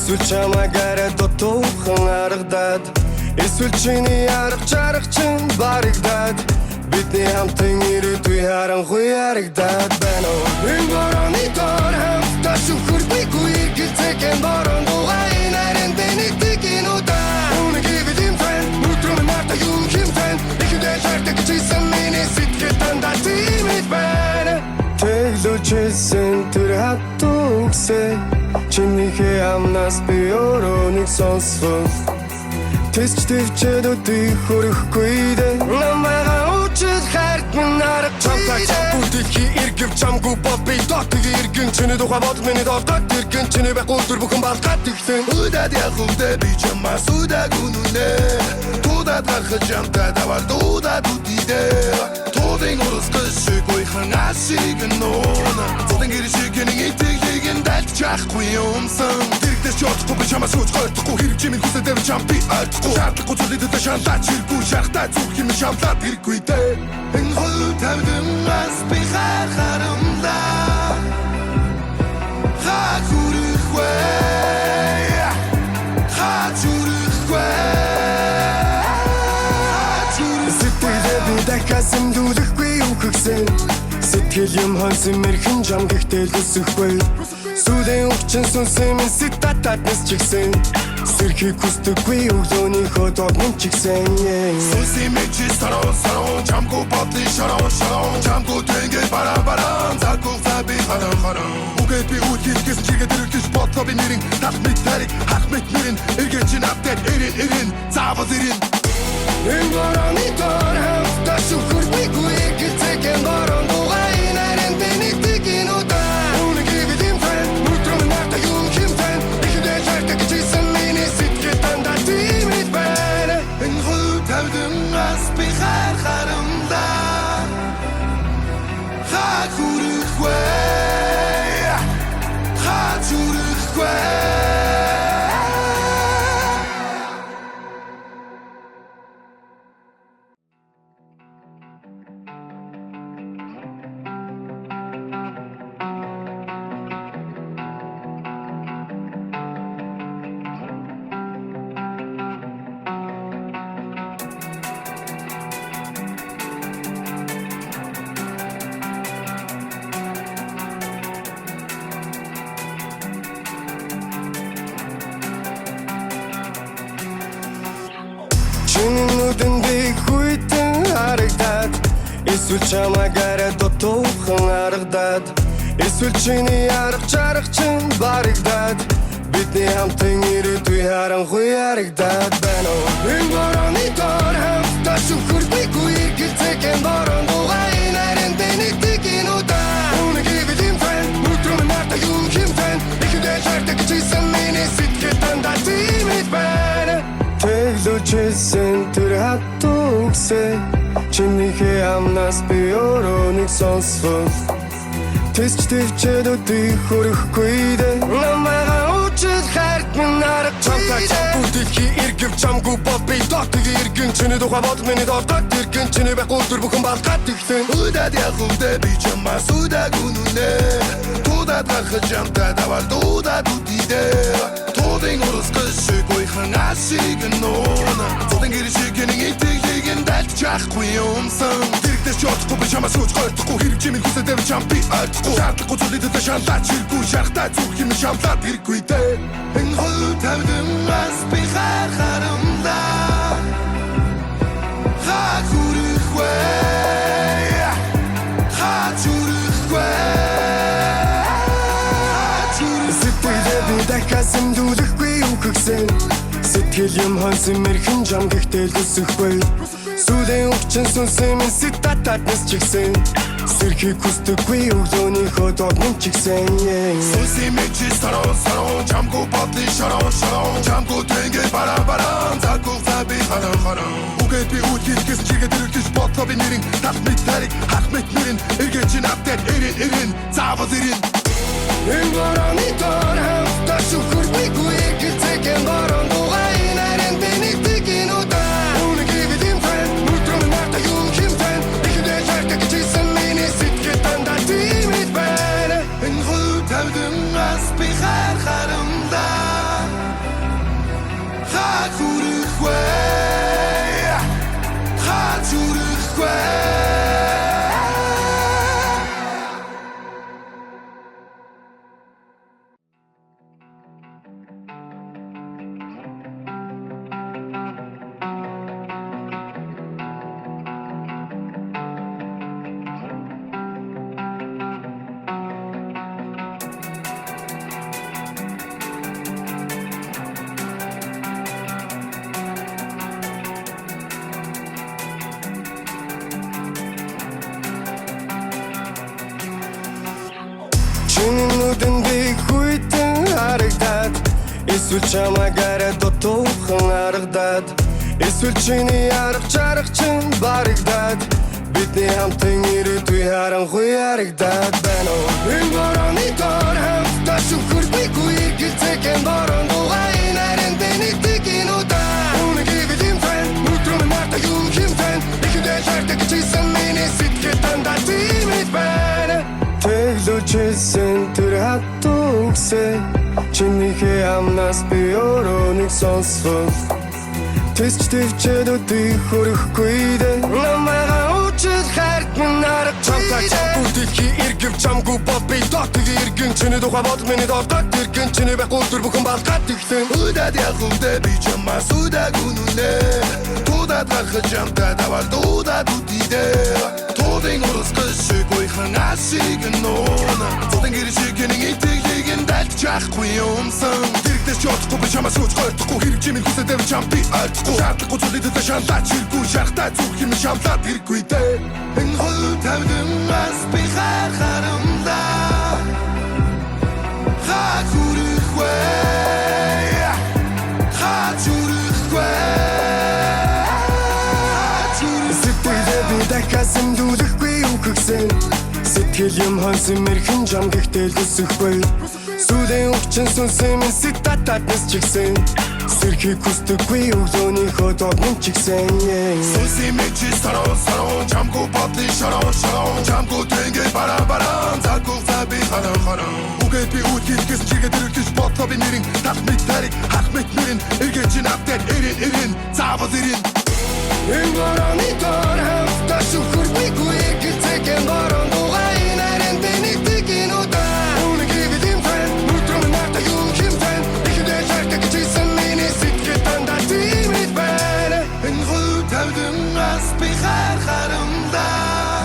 Эсвэл чамаагаараа дутуухан аргадаад эсвэл чиний арга чарга чин баригдаад бидний хамтан ирээдүй харанхуй харагдаад байна уу? Энэ борооны доор хамтдаа шүхэрдэггүй гэлцэхэн борон дугай нарийн дэнийг инудаа үнэгийг димфэн нүтрүүн марта юу хэмтэн ихэдээ шаардаг чийсэн миний сэтгэл дандаа тимэд байна тэглүүчсэн тэр хатугсээ чинийхээ амнаас би өрөөнийг сонсвол тэсч төвчээд өдий хөрөхгүй дээ намайгаа учид хайрт минь арга чамтай чамгуудихи иргэв чамгүй бол би дотыг иргэн чиний тухай бод миний дордод иргэн чиний байхгүй төр бүхэн балгаад ихсэн удаад явахдаа би чамаас удааг үнэнэ удаад гарах чамтай давал удаад үдидээ туудын урсгал шиг гойхон асиг нуна зодын гэршиг нэг итгэхийг дальт чахгүй юмсан тэрэгдэж чадахгүй би чамаас үз гойтхгүй хэрэг чимийн хүсэдэр чам би альтгүй шаардлагагүй зүйлүүдэд шаналаад чиргүй шахтаа зүг юм шамлаад хэрэггүй дээ энэ хол тавдмаас би харамдаа хакүрэхвэ хачүрэхвэ сэтгэлээ би дахиасан дүүлэхгүй юу гэгсэн сэтгэл юм хонсон мэрхэн жам гэхдээ лүсэхгүй сүлийн өвчин сүнсэн минь сэтатад нисчихсэн сэрхийг хүсдэггүй өглөөний хөдөөд нэмчихсэн сүнсэн мэжи сароо чамгүй бодлын шароо чамгүй тэнгээ бараа закух заби хараа үгээд би үтгэс чигээ дэрэгдэж бодлоо би нэрин тал мэд тариг хах мэд нэрин эргэж навтад эрин заавал эрин энэ борооны доор хамтдаа шүхэрдэггүй гэлцэхэн борон дугай нарийн дэнийг инудаа үнэгийг димфэн нүтрүүн марта юу хэмтэн ихэдээ шаарддаг чийсэн миний сэтгэл дандаа тимэд байна энэ хол тавдмаас би харамдаа хакүрэхвэ хачүрэхвэ чиний нүдэн би хүйтэн харагдаад эсвэл чамаагаараа дутуухан аргадаад эсвэл чиний арга чарга чин баригдаад бидний хамтан ирээдүй харанхуй харагдаад байна уу? Энэ борооны доор хамтдаа шүхэрдэггүй гэлцэхэн борон дугай нарийн дэнийг инудаа үнэгийг димфэн нүтрүүн марта юу хэмтэн ихэдээ шаарддаг чийсэн миний сэтгэл дандаа тимэд байна тэглүүчсэн тэр хатугсээ чинийхээ амнаас би өрөөнийг сонсвол тэсч төвчээд өдий хөрөхгүй дээ намайгаа учид хайрт минь арга чамтай чамгуудихи иргэв чамгүй бол би дотыг иргэн чиний тухай бод миний дордод иргэн чиний байхгүй төр бүхэн балгаад ихсэн удаад явахдаа би чамаас удааг үнэнэ удаад гарах чамтай давал удаад үдидээ туудын урсгал шиг гойхон асиг нуна зодын гэршиг нэг итгэхийг дальт чахгүй юмсан тэрэгдэж чадахгүй би чамаас үз гойтхгүй хэрэг чимийн хүсэдэр чам би альтгүй шаардлагагүй зүйлүүдэд шаналаад чиргүй шахтаа зүг юм шамлаад хэрэггүй дээ энэ хол тавдмаас би харамдаа хакүрэхвэ хачүрэхвэ сэтгэлээ би дахиасан дүүлэхгүй юу гэгсэн сэтгэл юм хонсон мэрхэн жам гэхдээ лүсэхгүй сүлийн өвчин сүнсэн минь сэтатад нисчихсэн сэрхийг хүсдэггүй өглөөний хөдөөд нэмчихсэн сүнсэн мэжи сароо чамгүй бодлын шароо чамгүй тэнгээ бараа закух заби хараа үгээд би үтгэс чигээ дэрэгдэж бодлоо би нэрин тал мэд тариг хах мэд нэрин эргэж навтад эрин заавал эрин энэ борооны доор хамтдаа шүхэрдэггүй гэлцэхэн борон дугай нарийн дэнийг инудаа үнэгийг димфэн нүтрүүн марта юу хэмтэн ихэдээ шаарддаг чийсэн миний сэтгэл дандаа тимэд байна энэ хол тавдмаас би харамдаа Эсвэл чамайг арай дутуухан харагдаад эсвэл чиний арга чарга чинь барагдаад бидний хамтан ирээдүй харанхуй харагдаад байна уу? Энэ борооны доор хамтдаа шүхэрдэггүй гэлцэхэн борон дугай нарийн дэнийг инудаа үнэгийг илэмхэн нүтрэн марта юу хэмхэн ихэдээ шаарддаг чийсэн миний сэтгэл дандаа тиймэд байна тэглүүчсэн тэр хатугсэ чинийхээ амнаас би өрөөнийг сонсвол тэсч төвчээд өдий хөрөхгүй дээ намайга учид хайрт минь нарах чамтай чамгүй дэлхий иргэв чамгүй бол би дотыг иргэн чиний тухай бод миний дотоод иргэн чиний байхгүй өдөр бүхэн балгаад иглэн Удаад явхандаа би чамаас удаагүй нүнэ Удаад гарах чамтай даваад удаад үдидээ Тулын урсгал шиг уйхан асиг нуна Тулын гэршиг нэг итгэхийг нь дальч чахгүй юмсан Тэрэгдээс ч явахгүй би чамаас үз гойтхгүй хэрэг чимийн хүсэдэр чам би альцгүй Шаардлагагүй зүйлүүдэд шаналаач хэрэггүй шарахтай зүрх юм шамлаад хэрэггүй дээ Энэ хөл тавдамаас би харахарамдаа Хаа хүрэхгүй Хаа зүрхгүй Дахасан дүүлэхгүй юу гэгсэн Сэтгэл юм хонсон мэрхэн жам гэхдээ л өсөхгүй Сүүлийн өвчин сүнсэн минь ситатад нэс чигсэн Сэрхийг хүсдэггүй өглөөнийхөө догнын чигсэн Сүнсийн мэчи сарон Чамгүй бодлын шарон Чамгүй тэнгэй баран Заггүй заби харан Үгээд би үтгэл гэсэн чигээ дэрэгдэж бодлоо би нэрин Тал мэд тариг хах мэд нэрин Эргэн чин автер эрин Заавал эрин Энэ борооны доор хамтдаа шүхэрдэггүй гэлцэхэн борон дугай нарийн дэнийг инудаа үнэгийг илэмхэн нүтрэн марта юу хэмхэн ихэдээ шаарддаг чийсэн миний сэтгэл дандаа тиймэд байна Энэ хөл тавдамаас би харахарамдаа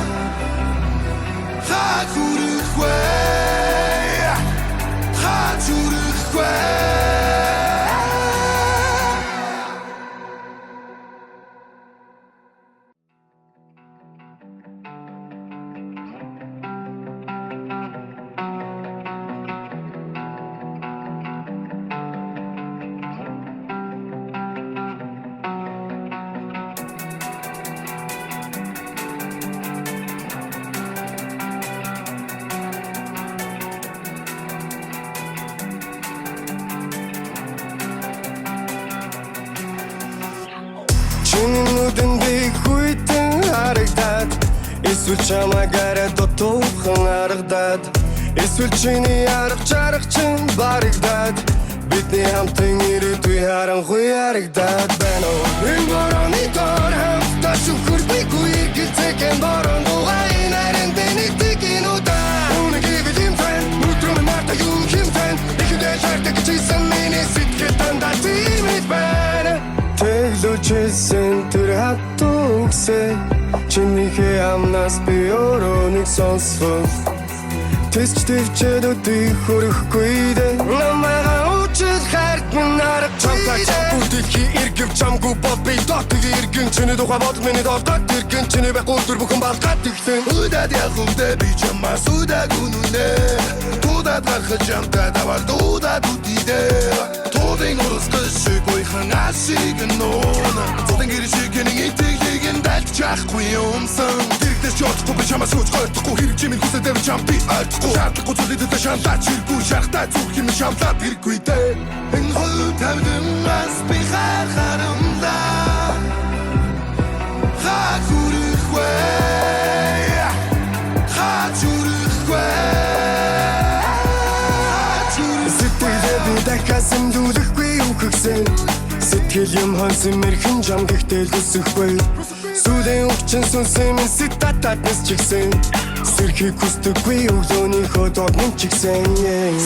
Хаа хүрэхгүй Хаа зүрхгүй Чиний нүдэн би хүйтэн харагдаад эсвэл чамайг арай дутуухан харагдаад эсвэл чиний арга чарга чинь барагдаад бидний хамтан ирээдүй харанхуй харагдаад байна уу? Энэ борооны доор хамтдаа шүхэрдэггүй гэлцэхэн борон дугай нарийн дэнийг инудаа үнэгийг илэмхэн нүтрэн марта юу хэмхэн ихэдээ шаарддаг чийсэн миний сэтгэл дандаа тиймэд байна Тэглүүчсэн тэр хатугсэ чинийхээ амнаас би өрөөнийг сонсвол тэсч төвчээд өдий хөрөхгүй дээ намайга учид хайрт минь нарах чамтай чамгүй дэлхий иргэв чамгүй бол би дотыг иргэн чиний тухай бод миний дотоод иргэн чиний байхгүй өдөр бүхэн балгаад иглэн Удаад явхандаа би чамаас удаагүй нүнэ Удаад гарах чамтай даваад удаад үдидээ Тулын урсгал шиг уйхан асиг нуна Тулын гэршиг нэг итгэхийг нь дальч чахгүй юмсан Тэрэгдээс ч явахгүй би чамаас үз гойтхгүй хэрэг чимийн хүсэдэр чам би альцгүй Шаардлагагүй зүйлүүдэд шаналаач хэрэггүй шарахтай зүрх юм шамлаад хэрэггүй дээ Энэ хөл тавдамаас би харахарамдаа Хаа хүрэхгүй Хаа зүрхгүй Дахасан дүүлэхгүй юу гэгсэн Сэтгэл юм хонсон мэрхэн жам гэхдээ л өсөхгүй Сүүлийн өвчин сүнсэн минь ситатад нэс чигсэн Сэрхийг хүсдэггүй өглөөнийхөө догнын чигсэн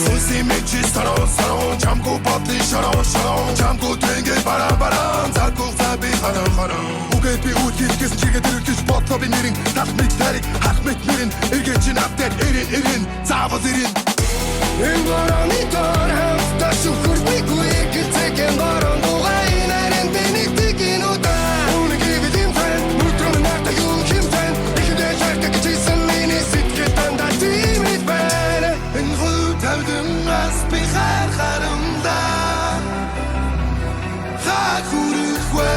Сүнсийн мэчи сарон Чамгүй бодлын шарон Чамгүй тэнгэй баран Заггүй заби харан Үгээд би үтгэл гэсэн чигээ дэрэгдэж бодлоо би нэрин Тал мэд тариг хах мэд нэрин Эргэн чин автер эрин Заавал эрин Энэ борооны доор хамтдаа шүхэрдэггүй гэлцэхэн борон дугай нарийн дэнийг инудаа үнэгийг илэмхэн нүтрэн марта юу хэмхэн ихэдээ шаарддаг чийсэн миний сэтгэл дандаа тиймэд байна Энэ хөл тавдамаас би харахарамдаа хүрэх вэ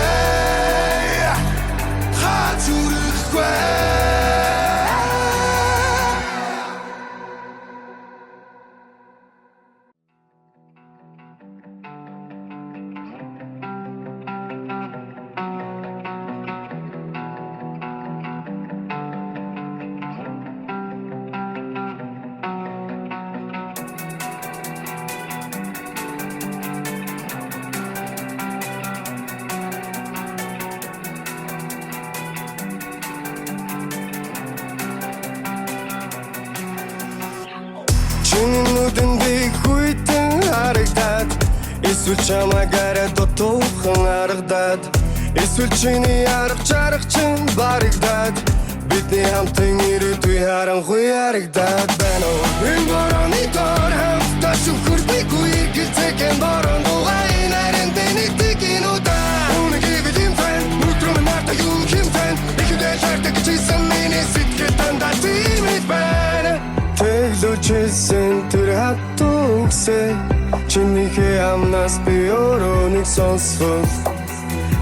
Чиний нүдэнд их хүйтэн харагдаад эсвэл чамаагаар дутуухан харагдаад эсвэл чиний арга чарга чинь барагдаад бидний хамтын ирээдүй харанхуй харагдаад байна уу энэ борооны доор хамтдаа шүхэрдэггүй гэлцэгэн борон дугай нарийн дэнэтиг инудаа үнэгийг илэмтэн нүдрөм нарта юу хэмтэн ихэдэ шаардаг чийсэн миний сэтгэл дандаа тиймэд байна Тэглүүчсэн тэр хатугсэ чинийхээ амнаас би өрөөнийг сонсвол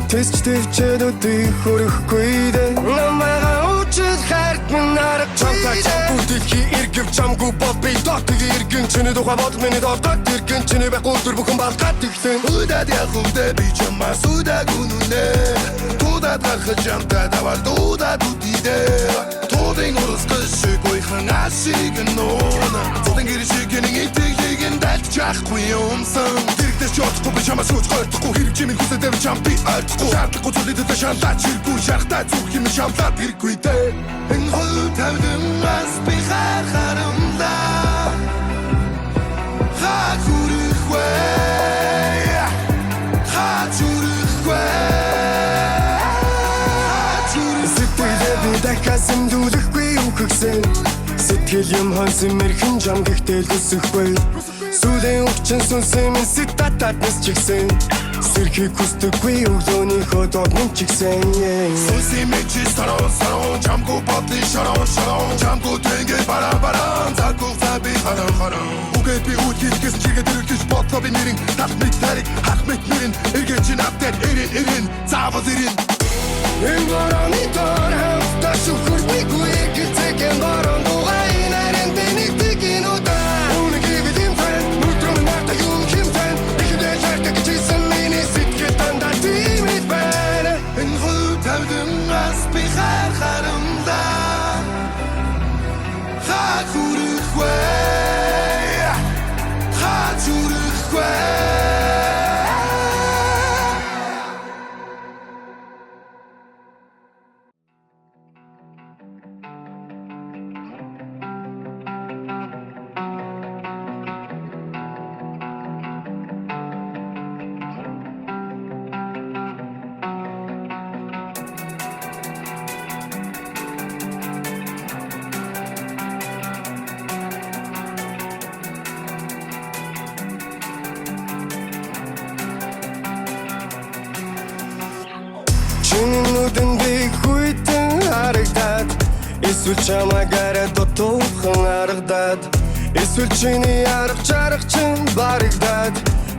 Тэсч төвчээд өдий хөрөхгүй дэ намайгаа үчил хайрт минь арга чамтай чамгүй дэлхий иргэв чамгүй бол би дотыг иргэн чиний тухай бодол миний доолдод иргэн чиний байх өдөр бүхэн балгаад ихлэн Удаад явахдаа би чамаас удаагүй нүнэ Тудаад гарах чамтай давал дуудаад үдидэ Тудын урсгал шиг уйхан ашиг нуна Тудын гэршиг нэг итгэхийг дальж чахгүй юмсан Тэрэгдэж чадахгүй би чамаас үз гойдохгүй хэрэг чимийн хүсэдэ би чам би ойлгохгүй Шаардлагагүй зүйлүүдэд шаналаад чиргүй шарахтай зүг юм шамлаад хэрэггүй дээ Энэ хөл тавдамаас би харахарамдаа Хагүрэх вэ Дахиад дүүлэхгүй үхэгсэн Сэтгэл юм хонсон мэрхэн жам гихтэл өсөхгүй Сүүлийн өвчин сүнсэн минь сэтатад нэс чигсэн Сэрхийг хүсдэггүй өглөөнийхөө доднын чигсэн Сүнсэн мэчи сарон Жамгүй бодлын шарон Жамгүй тэнгэл баран Заггүй заби харан Үгээд би үтгэс чигээд өргөж бодлоо би нэрин Тал мэд тариг хах мэд нэрин Эргэж чин автад эрин Заавал эрин Энэ борооны доор хамтдаа шүхэрдэггүй гэлцэгэн борон дугай нарийн дэнэтиг инудаа Үнэгийг илэмтэн нүдрөм нарта юу хэмтэн ихэдэ шаарддаг чийсэн миний сэтгэл дандаа тиймэд байна Энэ хөл тавдамаас би харахарамдаа Хагүрэх вэ Чиний нүдэнд их хүйтэн харагдаад эсвэл чамаагаар дутуухан харагдаад эсвэл чиний арга чарга чинь барагдаад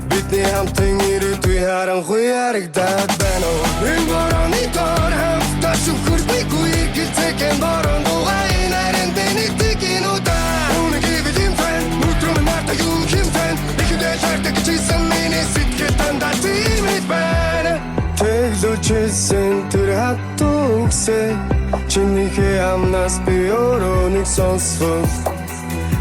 бидний хамтын ирээдүй харанхуй харагдаад байна уу энэ борооны доор хамтдаа шүхэрдэггүй гэлцэгэн борон дугай нарийн дэнэтиг инудаа үнэгийг илэмтэн нүдрөм нарта юу хэмтэн ихэдэ шаарддаг чийсэн миний сэтгэл дандаа тиймэд байна Тэглүүчсэн тэр хатугсэ чинийхээ амнаас би өрөөнийг сонсвол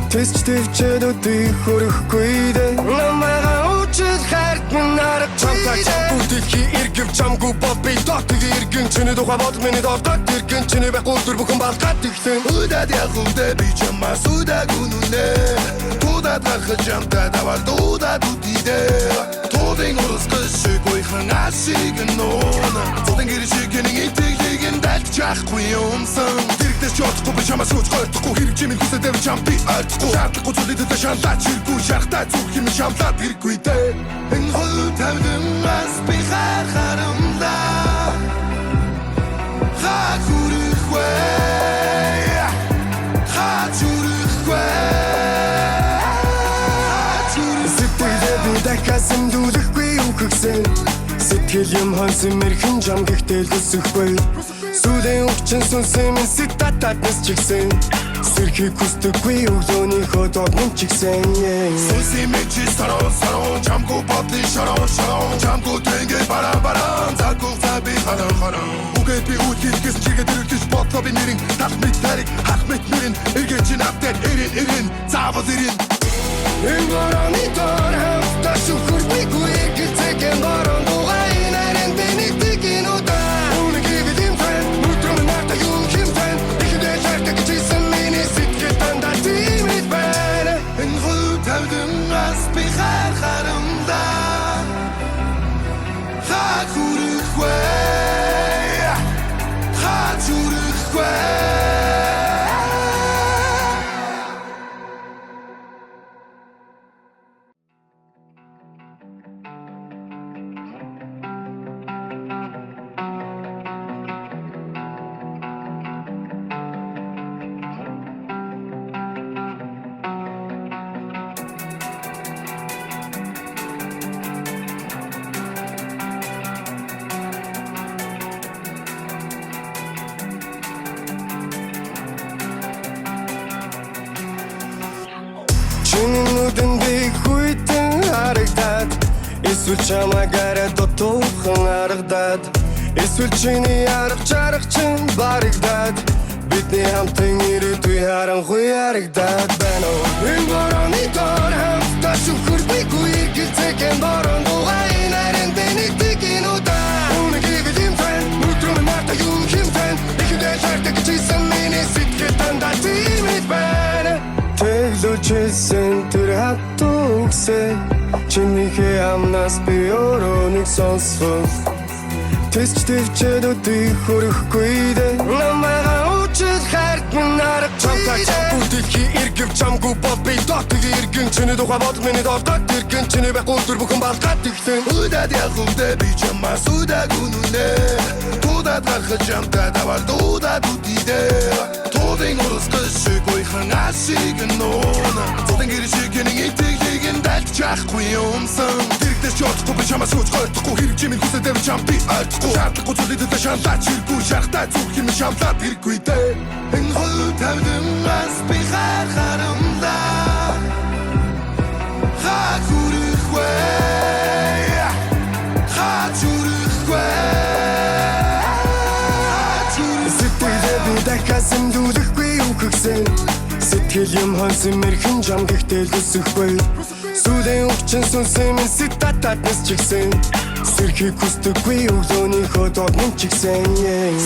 Тэсч төвчээд өдий хөрөхгүй дэ намайгаа үчил хайрт минь арга чамтай чамгүй дэлхий иргэв чамгүй бол би дотыг иргэн чиний тухай бодол миний доолдод иргэн чиний байх өдөр бүхэн балгаад ихлэн Удаад явахдаа би чамаас удаагүй нүнэ Тудаад гарах чамтай давал дуудаад үдидэ Тудын урсгал шиг уйхан ашиг нуна Тудын гэршиг нэг итгэхийг дальж чахгүй юмсан Тэрэгдэж чадахгүй би чамаас үз гойдохгүй хэрэг чимийн хүсэдэ би чам би ойлгохгүй Шаардлагагүй зүйлүүдэд шаналаад чиргүй шарахтай зүг юм шамлаад хэрэггүй дээ Энэ хөл тавдамаас би харахарамдаа Хагүрэх вэ Сэтгэлээ би дахиад дүүлэхгүй үхэгсэн Сэтгэл юм хонсон мэрхэн жам гэхдээ л өсөхгүй Сүүлийн өвчин сүнсэн минь ситататнес чигсэн Сэрхийг хүсдэггүй өглөөнийхөө догмон чигсэн Сүнсийн мэчи сарон Чамгүй бодлын шарон Чамгүй тэнгээ баран Заггүй заби харан Үгээд би үтгэл гэсэн чигээд өргөж бодлоо би нэрин Тах мэт тарик хах мэт нэрин Эргэж чин автад эрин Заавал эрин Энэ борооны дор хамтдаа шүхэргүй гэрцэгийн борон дугай нарийн бэнийдэг инуда Үнэгийг бидэм фэн Нүтрөм нарта юу хим фэн Ихэдээ шартаг чийсэн миний сэтгэл дандаа тимэд байна Энэ хөл тавдан ас би хархарамда Хаг хүрэхгүй Хаг хүрэхгүй Чиний нүдэн би хүйтэн харагдаад Эсвэл чамаагаар дотуухан харагдаад Эсвэл чиний арга чарга чин барагдаад Бидний хамтан ирээдүй харанхуй харагдаад байна Энэ борооны дор хамтдаа шүхэргүй гэрцэгийн борон дугай нарийн бэнийдэг инуда Үнэгийг бидэм фэн Нүтрөм нарта юу хим фэн Ихэдээ шартаг чийсэн миний сэтгэл дандаа тимэд байна Тэглүүчсэн тэр хатуу үгсээ Чинийхээ амнаас би өөрөө нэг сонсвол Тэсч төвчээд өдий хөрөхгүй дээ Намайгаа учил хайрт минь арга чамтай Бүдэлхий иргэв чамгүй бол би дотыг иргэн Чиний тухай бодол миний дордод иргэн Чиний байхгүй төр бүхэн балгаад ихтэн Удаад явхувдэ би чамаас удаг үнүнэ Тудаад гарах чамтай давал дудаад үдидэ Тудын урус гëшгүй ханасиг нуна Тудын гэршиг гэнэн итгэхийг нь дальт чахгүй юмсан Дэрэгдэж чоцгүй би чамаас үуч гойдохгүй Хэрэг чимийн хүсэдэ би чам би ойлгохгүй Шаардлагагүй зүйлүүдэд шаналаач хэрэггүй Шарахтай зүрх юм шамлаад хэрэггүй дэ Энэ хол тавдан ас би хархарамда Хаг хүрэхгүй Хаг хүрэхгүй Сэтгэлээ би дахиасан дүүлэхгүй үхэгсэн Сэтгэл юм хонсон мэрхэн жам гэхдээ л өсөхгүй Сүүлийн өвчин сүнсэн минь ситататнес чигсэн Сэрхийг хүсдэггүй өглөөнийхөө догмон чигсэн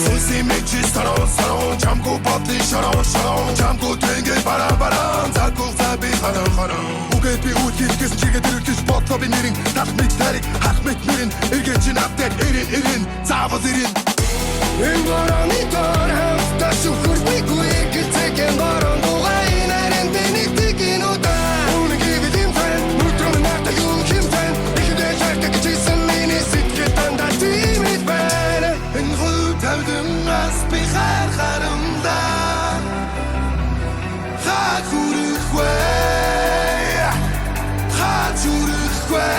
Сүнсийн мэчи сарон Чамгүй бодлын шарон Чамгүй тэнгээ баран Заггүй заби харан Үгээд би үтгэл гэсэн чигээд өргөж бодлоо би нэрин Тах мэт тарик хах мэт нэрин Эргэж чин автад эрин Заавал эрин Энэ борооны дор хамтдаа шүхэргүй гэрцэгийн борон дугай нарийн бэнийдэг инуда Үнэгийг бидэм фэн Нүтрөм нарта юу хим фэн Ихэдээ шартаг чийсэн миний сэтгэл дандаа тимэд байна Энэ хөл тавдан ас би хархарамда Хаг хүрэхгүй Хаг хүрэхгүй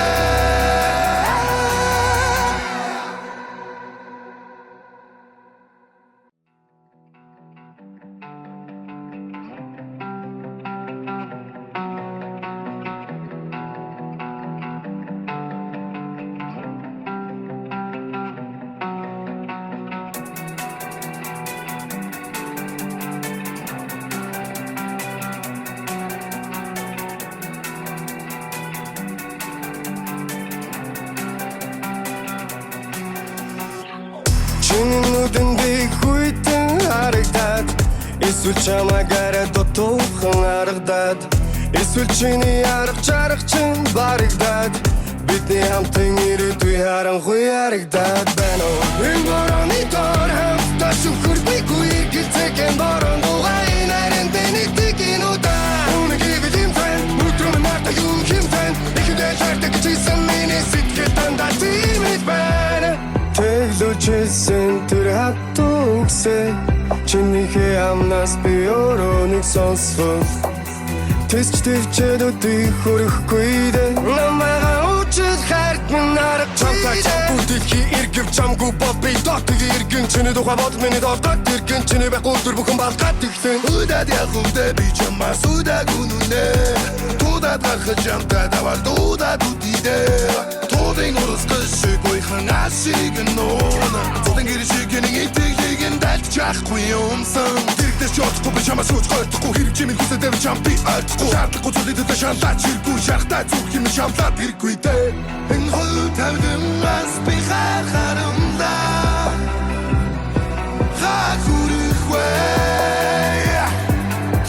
Чиний нүдэн би хүйтэн харагдаад Эсвэл чамаагаар дотуухан харагдаад Эсвэл чиний арга чарга чин барагдаад Бидний хамтан ирээдүй харанхуй харагдаад байна Энэ борооны дор хамтдаа шүхэргүй гэрцэгийн борон дугай нарийн бэнийдэг инуда Үнэгийг бидэм фэн Нүтрөм нарта юу хим фэн Ихэдээ шартаг чийсэн миний сэтгэл дандаа тимэд байна Тэглүүчсэн тэр хатуу үгсээ Чинийхээ амнаас би өөрөө нэг сонсвол Тэсч төвчээд өдий хөрөхгүй дээ Намайгаа учил хайрт минь арга чамтай Бүдэлхий эргэв чамгүй бод би дотыг иргэн чиний тухай бод миний дордод иргэн чиний байхгүй өдөр бүхэн балгаад иглэн Удаад явахтай би чамаас удаагүй нүнэ Туудаад гарах чамтай давал дуудаад үдидээ Туудын урсгал шиг гойхон ашиг нуна Туудын гэр шиг нэг итгэхийг дальч чахгүй юмсан Дэрэгдэж чадахгүй би чамаас үуч гойтхгүй хэрэг чимийн хүсэдэв чам би ойлгохгүй Шаардлагагүй зүйлүүдэд шаналаад чиргүй шахтаа зүг юм шамлаад хэрэггүй дээ Энэ хол тавдамаас би харахарамдаа Хакурихвэ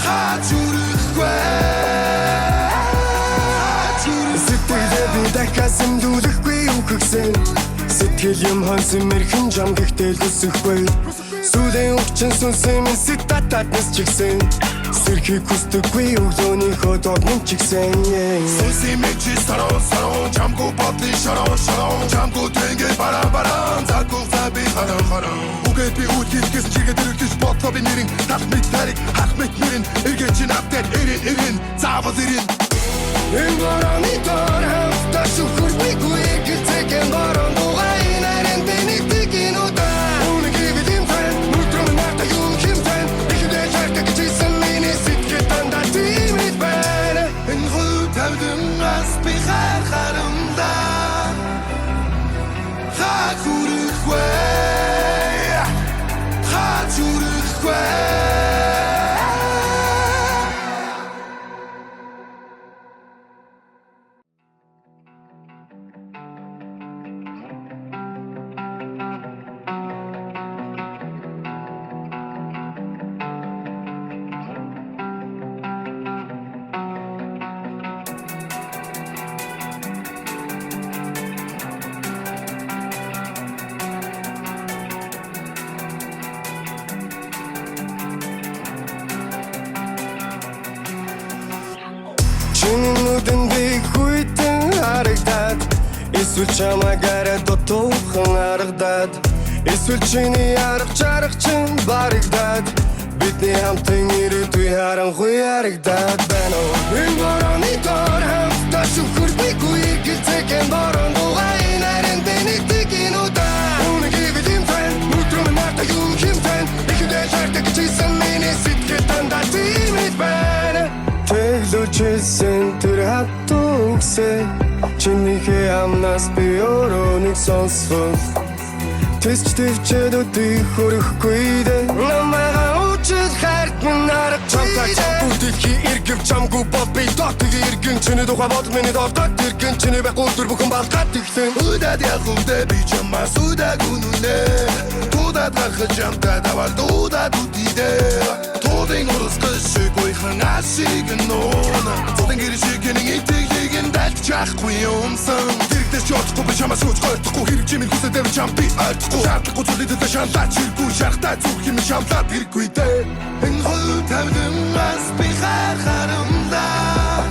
Хачурихвэ Сэтгэлээ би дахиад дүүлэхгүй юу гэгсэн Сэтгэл юм хонсон мэрхэн жам гэхдээ лүсэхгүй Сүлийн өвчин сүнсэн минь сэтатад нэс чигсэн Сэрхийг хүсдэггүй өглөөний хөдөөд нэм чигсэн Сүнси мэчи сарон Чамгүй бодлын шарон Чамгүй тэнгээ баран Закух заби харан Үгээд би үтгэл гэсэн чигээ дэрэгдэж бодлоо би нэрин Талх мэт тарик хах мэт нэрин Эргээд чин апдет эрин Заавал эрин Энэ борооны дор хавта шүхүргүй гэлцэхэн борон дугай нарийн тэнэгдэг инудаа Үнэг ивэлийн фэн Нүтрөм нарта юм химтэн Ихдээ чаркаг чийсэн миний сэтгэл дандаа тимэд байна Энэ хөл тавдамаас би харахарамдаа Хакурихвэ Хачурихвэ Чиний нүдэн би хүйтэн харагдаад Эсвэл чамаагаараа дотуухан харагдаад Эсвэл чиний арга чарга чин барагдаад Бидний хамтын ирээдүй харанхуй харагдаад байна Энэ борооны дор хавта шүхүргүй гэлцэхэн борон дугай нарийн тэнэгдэг инудаа Үнэг ивэлийн фэн Нүтрөм нарта юм химтэн Ихдээ чаркаг чийсэн миний сэтгэл дандаа тимэд байна Тэглүүчсэн тэр хатугсэ Чинийхээ амнаас би өөрөө нэг сонсвол Тэсч төвчээд өдий хөрөхгүй дээ Намайгаа учил хайрт минь арга чамтай чамгүй дэлхий эргэв чамгүй бод би дотыг иргэн Чиний тухай бод миний дордод иргэн Чиний байхгүй өдөр бүхэн балгаад иглэн Удаад явахтай би чамаас удаагүй нүнэ Туудаад гарах чамтай давал дуудаад үдидээ Туудын урсгал шиг гойхон ашиг нуна Туудын гэр шиг нэг итгэхийг дальч чахгүй юмсан Дэрэгдэж чадахгүй би чамаас үуч гойтхгүй хэрэг чимийн хүсэдэв чам би ойлгохгүй Шаардлагагүй зүйлүүдэд шаналаад чиргүй шахтаа зүг юм шамлаад хэрэггүй дээ Энэ хол тавдамаас би харахарамдаа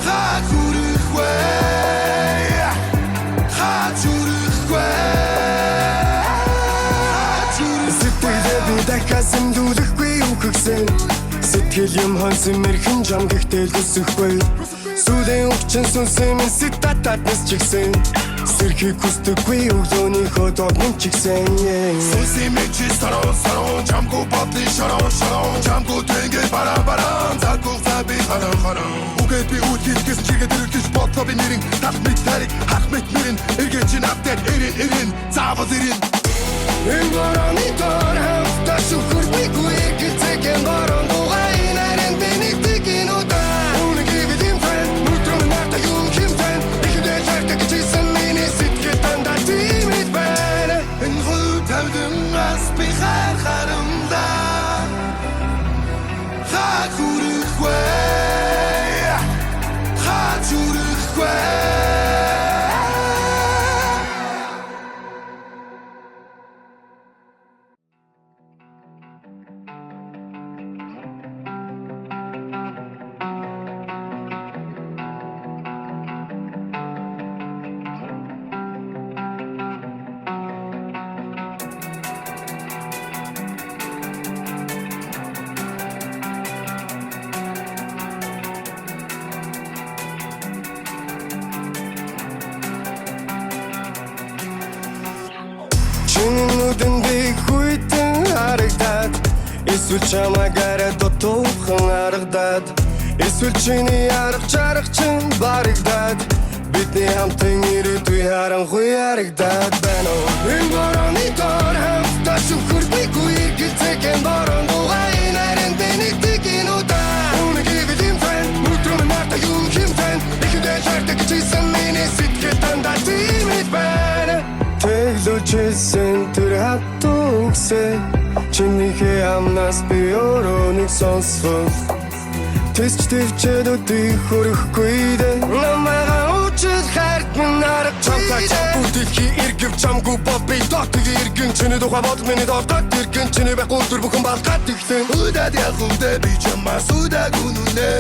Хакурихвэ Хачурихвэ Сэтгэлээ би дахиад дүүлэхгүй юу гэгсэн Сэтгэл юм хонсон мэрхэн жам гэхдээ лүсэхгүй Сүлийн өвчин сүнсэн минь сэтатад нэс чигсэн Сэрхийг хүсдэггүй өглөөний хөдөөд нэм чигсэн Сүнси мэчи сарон Чамгүй бодлын шарон Чамгүй тэнгээ баран Закух заби харан Үгээд би үтгэл гэсэн чигээ дэрэгдэж бодлоо би нэрин Талх мэт тарик хах мэт нэрин Эргээд чин апдет эрин Заавал эрин Энэ борооны дор хавта шүхүргүй гэлцэхэн борон дугай нарийн тэнэгдэг инудаа Үнэг ивэлийн фэн Нүтрөм нарта юм химтэн Ихдээ чаркаг чийсэн миний сэтгэл дандаа тимэд байна Энэ хөл тавдамаас би харахарамдаа Хакурихвэ Хачурихвэ Эсвэл чамайг арай дутуухан харагдаад эсвэл чиний арга чарга чинь барагдаад бидний хамтан ирээдүй харанхуй харагдаад байна уу? Энэ борооны доор хамтдаа шүхэрдэггүй иргэлцээхэн борон дугай нарийн дэнийг инудаа Үнэгийг юм фэн мутрум марта юм хэмтэн ихэдээ шаардаг чийсэн миний сэтгэл дандаа тимэд байна Тэглүүчсэн тэр хатугсэ чинийхээ амнаас би өрөөнийг сонсвол Тэсч төвчээд өдийг хөрөхгүй дээ Намайгаа учид хайрт минь арга чамтай Чамгуудихи иргэв чамгүй бол би дотыг иргэн Чиний тухай бодол миний дортод иргэн Чиний байх үлдэр бүхэн балгаад ихтэн Удаад явхумдэ би чамаас удаагүй нүнэ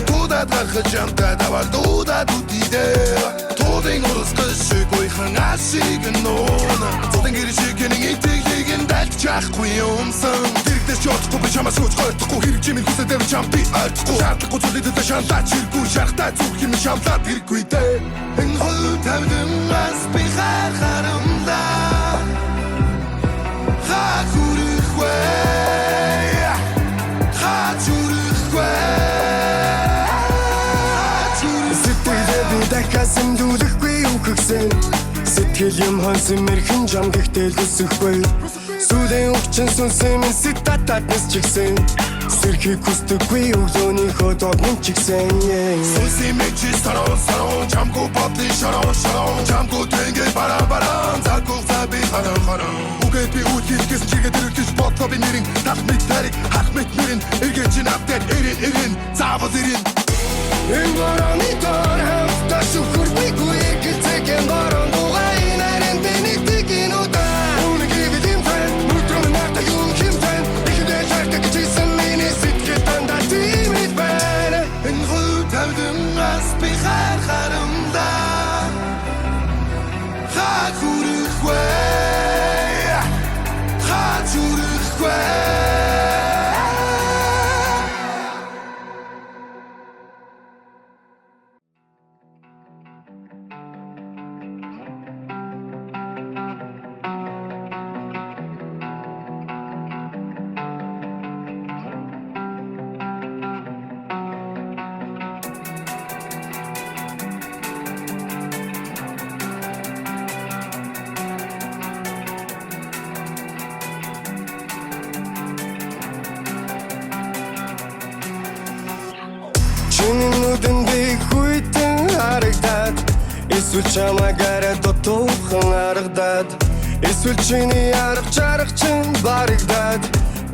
Тудаад гарах чамтай давал дудаад үдидэ Тудын урсгал шиг уйхан ашиг нуна Тудын гэр шиг нэг итгэхийг дальт чахгүй юмсан Дэрэгдэж чоцгүй би чамаас үуч гойтхгүй Хэрэг чимийн хүсэдэр чам би альтгүй Шаардлаггүй зүйлүүдэд шаналаач хэрэггүй Шарахтай зүрх юм шамлаад хэрэггүй дээ Энэ хөл тавдамаас би харахарамдаа Хаа хүрэх вэ Хаа зүрэх вэ Сэтгэлээ би дахиад сэмдүүлэхгүй юу гэгсэн Сэтгэл юм хонсон мэрхэн жам гэхдээ лүсэхгүй Сүлийн өвчин сүнсэн минь ситатад нэс чигсэн Сэрхийг хүсдэггүй өглөөнийхөө догнон чигсэн Сүнсийн мэчи сарон Чамгүй бодлын шарон Чамгүй тэнгээ баран Заггүй заби харан Үгээд би үтгэж гэсэн чигээ дэрэгдэж бодлоо би нэрин Тал мэд тариг хах мэд нэрин Эргэн чин автад эрин Заавал эрин Энэ борооны доор хамтдаа шүхэрдэггүй иргэлцээхэн борон дугай нарийн дэнийг инудаа Үнэгийг юм фэн мутрум марта юм хэмтэн ихэдээ шаарддаг чийсэн миний сэтгэл дандаа тимэд байна Энэ хөл тавдамаас би харахарамдаа Хаа хүрэх вэ Хаа зүрэх вэ Чиний нүдэн би хүйтэн харагдаад Эсвэл чамайг арай дутуухан харагдаад Эсвэл чиний арга чарга чинь барагдаад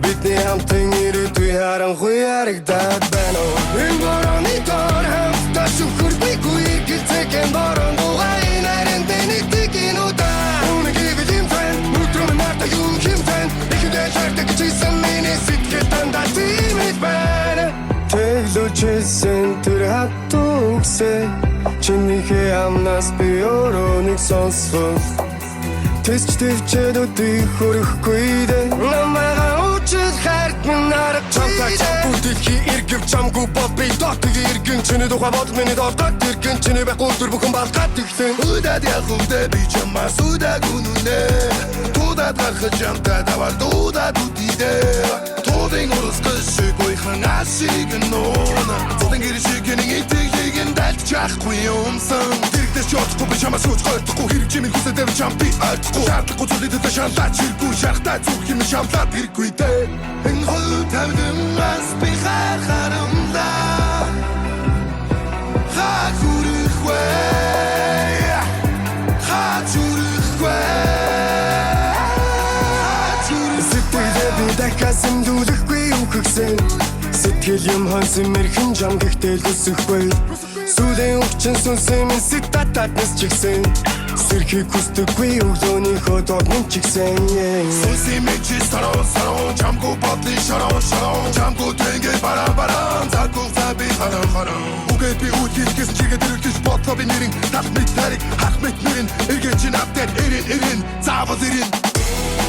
Бидний хамтан ирээдүй харанхуй харагдаад байна уу? Энэ борооны доор хамтдаа шүхэрдэггүй иргэлцээхэн борон дугай нарийн дэнийг инудаа Үнэгийг юм фэн мутрум марта юм хэмтэн ихэдээ шаарддаг чийсэн миний сэтгэл дандаа тимэд байна Тэглүүчсэн тэр хатугсэ чинийхээ амнаас би өрөөнийг сонсвол Тэсч төвчээд өдийг хөрөхгүй дээ Намайгаа учид хайрт минь арга чамтай Чамгуудихи иргэв чамгүй бол би дотыг иргэн Чиний тухай бодол миний дортод иргэн Чиний байх үлдэр бүхэн балгаад ихтэн Удаад явхумдэ би чамаас удаагүй нүнэ Тудаад гарах чамтай давал дудаад үдидэ Тудын урсгал шиг уйхан ашиг нуна Тудын гэр шиг нэг итгэхийг дальт чахгүй юмсан Дэрэгдэж чоцгүй би чамаас үуч гойтхгүй Хэрэг чимийн хүсэдэр чам би альтгүй Шаардлаггүй зүйлүүдэд шаналаач хэрэггүй Шарахтай зүрх юм шамлаад хэрэггүй дээ Энэ хөл тавдамаас би харахарамдаа Хаа хүрэх вэ Хаа зүрэх вэ Сэтгэлээ би дахиад сэмдүүлэхгүй юу гэгсэн Сэтгэл юм хонсон мэрхэн жам гэхдээ лүсэхгүй Сүлийн өвчин сүнсэн минь ситатад нэс чигсэн Сэрхийг хүсдэггүй өглөөнийхөө догнон чигсэн Сүнсийн мэчи сарон Чамгүй бодлын шарон Чамгүй тэнгээ баран Заггүй заби харан Үгээд би үтгэж гэсэн чигээ дэрэгдэж бодлоо би нэрин Тал мэд тариг хах мэд нэрин Эргэн чин автад эрин Заавал эрин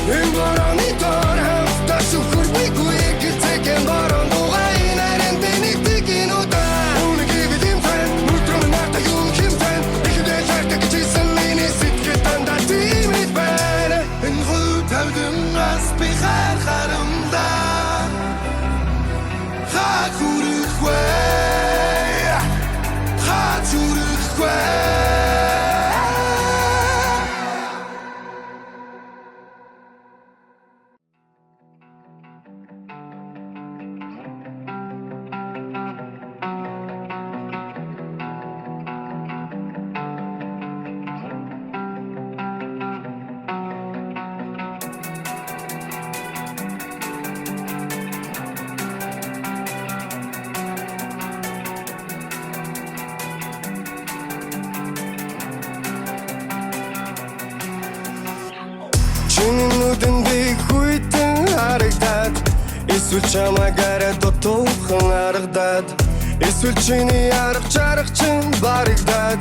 Энэ борооны доор хамтдаа шүхэрдэггүй иргэлцээхэн борон дугай нарийн дэнийг инудаа Үнэгийг юм фэн мутрум марта юм хэмтэн ихэдээ шаарддаг чийсэн миний сэтгэл дандаа тимэд байна Энэ хөл тавдамаас би харахарамдаа хүрхгүй. Чиний нүдэндээ хүйтэн харагдаад эсвэл чамаагаар дутуухан харагдаад эсвэл чиний арга чарга чинь барагдаад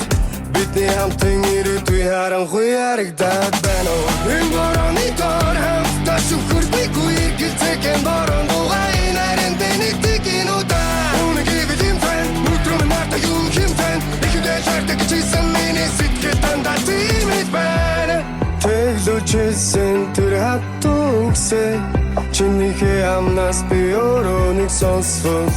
бидний хамтан ирээдүй харанхуй харагдаад байна уу? Энэ борооны доор хамтдаа шүхэрдэггүй гэлцэхэн борон дугай нарийн дэнэгдэг инудаа үнэгийг илэмтэн нүдрөм марта юу хэмтэн ихэдэ шаардаг чийсэн миний сэтгэл дандаа тиймэд байна. Тэглүүчсэн тэр хатугсэ чинийхээ амнаас би өрөөнийг сонсвол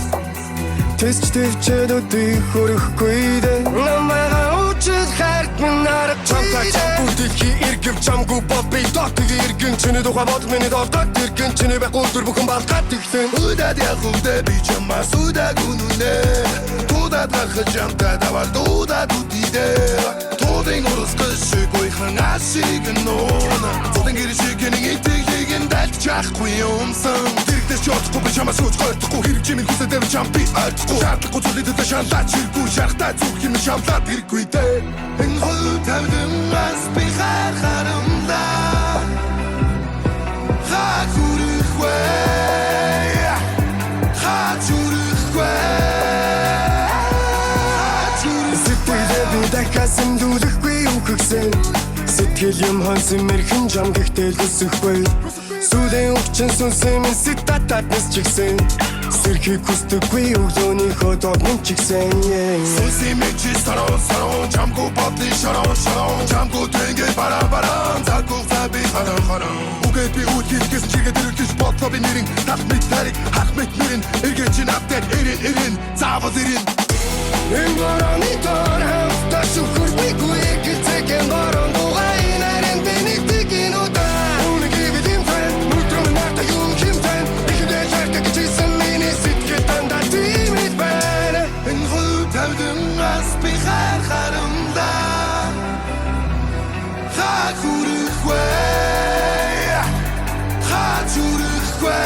тэсч төвчээд өдий хөрөхгүй дээ намайгаа үчил хайрт минь нарах чамтай чамгүй дэлхий иргэв чамгүй бол би дотыг иргэн чиний тухай бод миний дотод иргэн чиний байхгүй өдөр бүхэн балгаад иглэн Удаад явхудаа би чамаас удаагүй нүнэ Удаад гарах чамтай давал удаад үдидээ Тудын урсгал шиг уйхан ашиг нуна Тудын гэршиг нэг итгэхийг дальж чахгүй юмсан Тэрэгдэж чадахгүй би чамаас үуч гойхгүй хэрэг чимийн хүсэдэр чам би альдахгүй Шаардлагагүй зүйлийг дэвтэ шаналаач хэрэггүй шарахтай зүг юм шамлаад хэрэггүй дээ Энэ хөл тавдамаас би харахарамдаа Хаа хүрхгүй Хаа зүрхгүй Дахасан дүүлэхгүй юу гэгсэн Сэтгэл юм хонсон мэрхэн жам гэхдээ хүсэхгүй Сүүлийн өвчин сүнсэн минь сэтататнес чигсэн Сэрхийг хүсдэггүй өглөөнийхөө догнын чигсэн Сүнсэн минь чи сарон Жамгүй бодны шарон Жамгүй тэнгэй баран Заггүй заби харан Үгээд би үлгээс чигээд ирэлгэж бодлоо би нэрин Тал мэд тариг хах мэд нэрин Эргэн чин автад эрин Заавал эрин Энэ борооны доор хамтдаа шүхэрдэггүй гэлцэхэн борон дугай нарийн дэнэгдэг инудаа үнэгийг илэмтэн нүдрөм марта юу хэмтэн ихэдэ шаарддаг чийсэн миний сэтгэл дандаа тиймэд байна Энэ хөл тавдамаас би харахарамдаа Хаа хүрхгүй Хаа зүрхгүй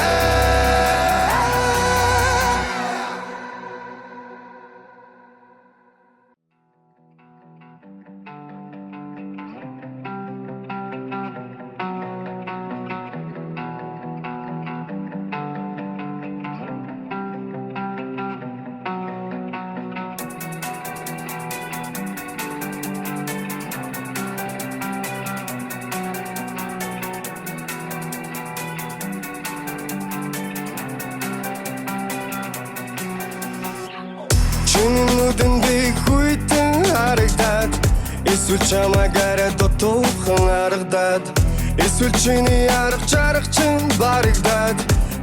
Чиний нүдэндээ хүйтэн харагдаад эсвэл чамаагаар дутуухан харагдаад эсвэл чиний арга чарга чинь барагдаад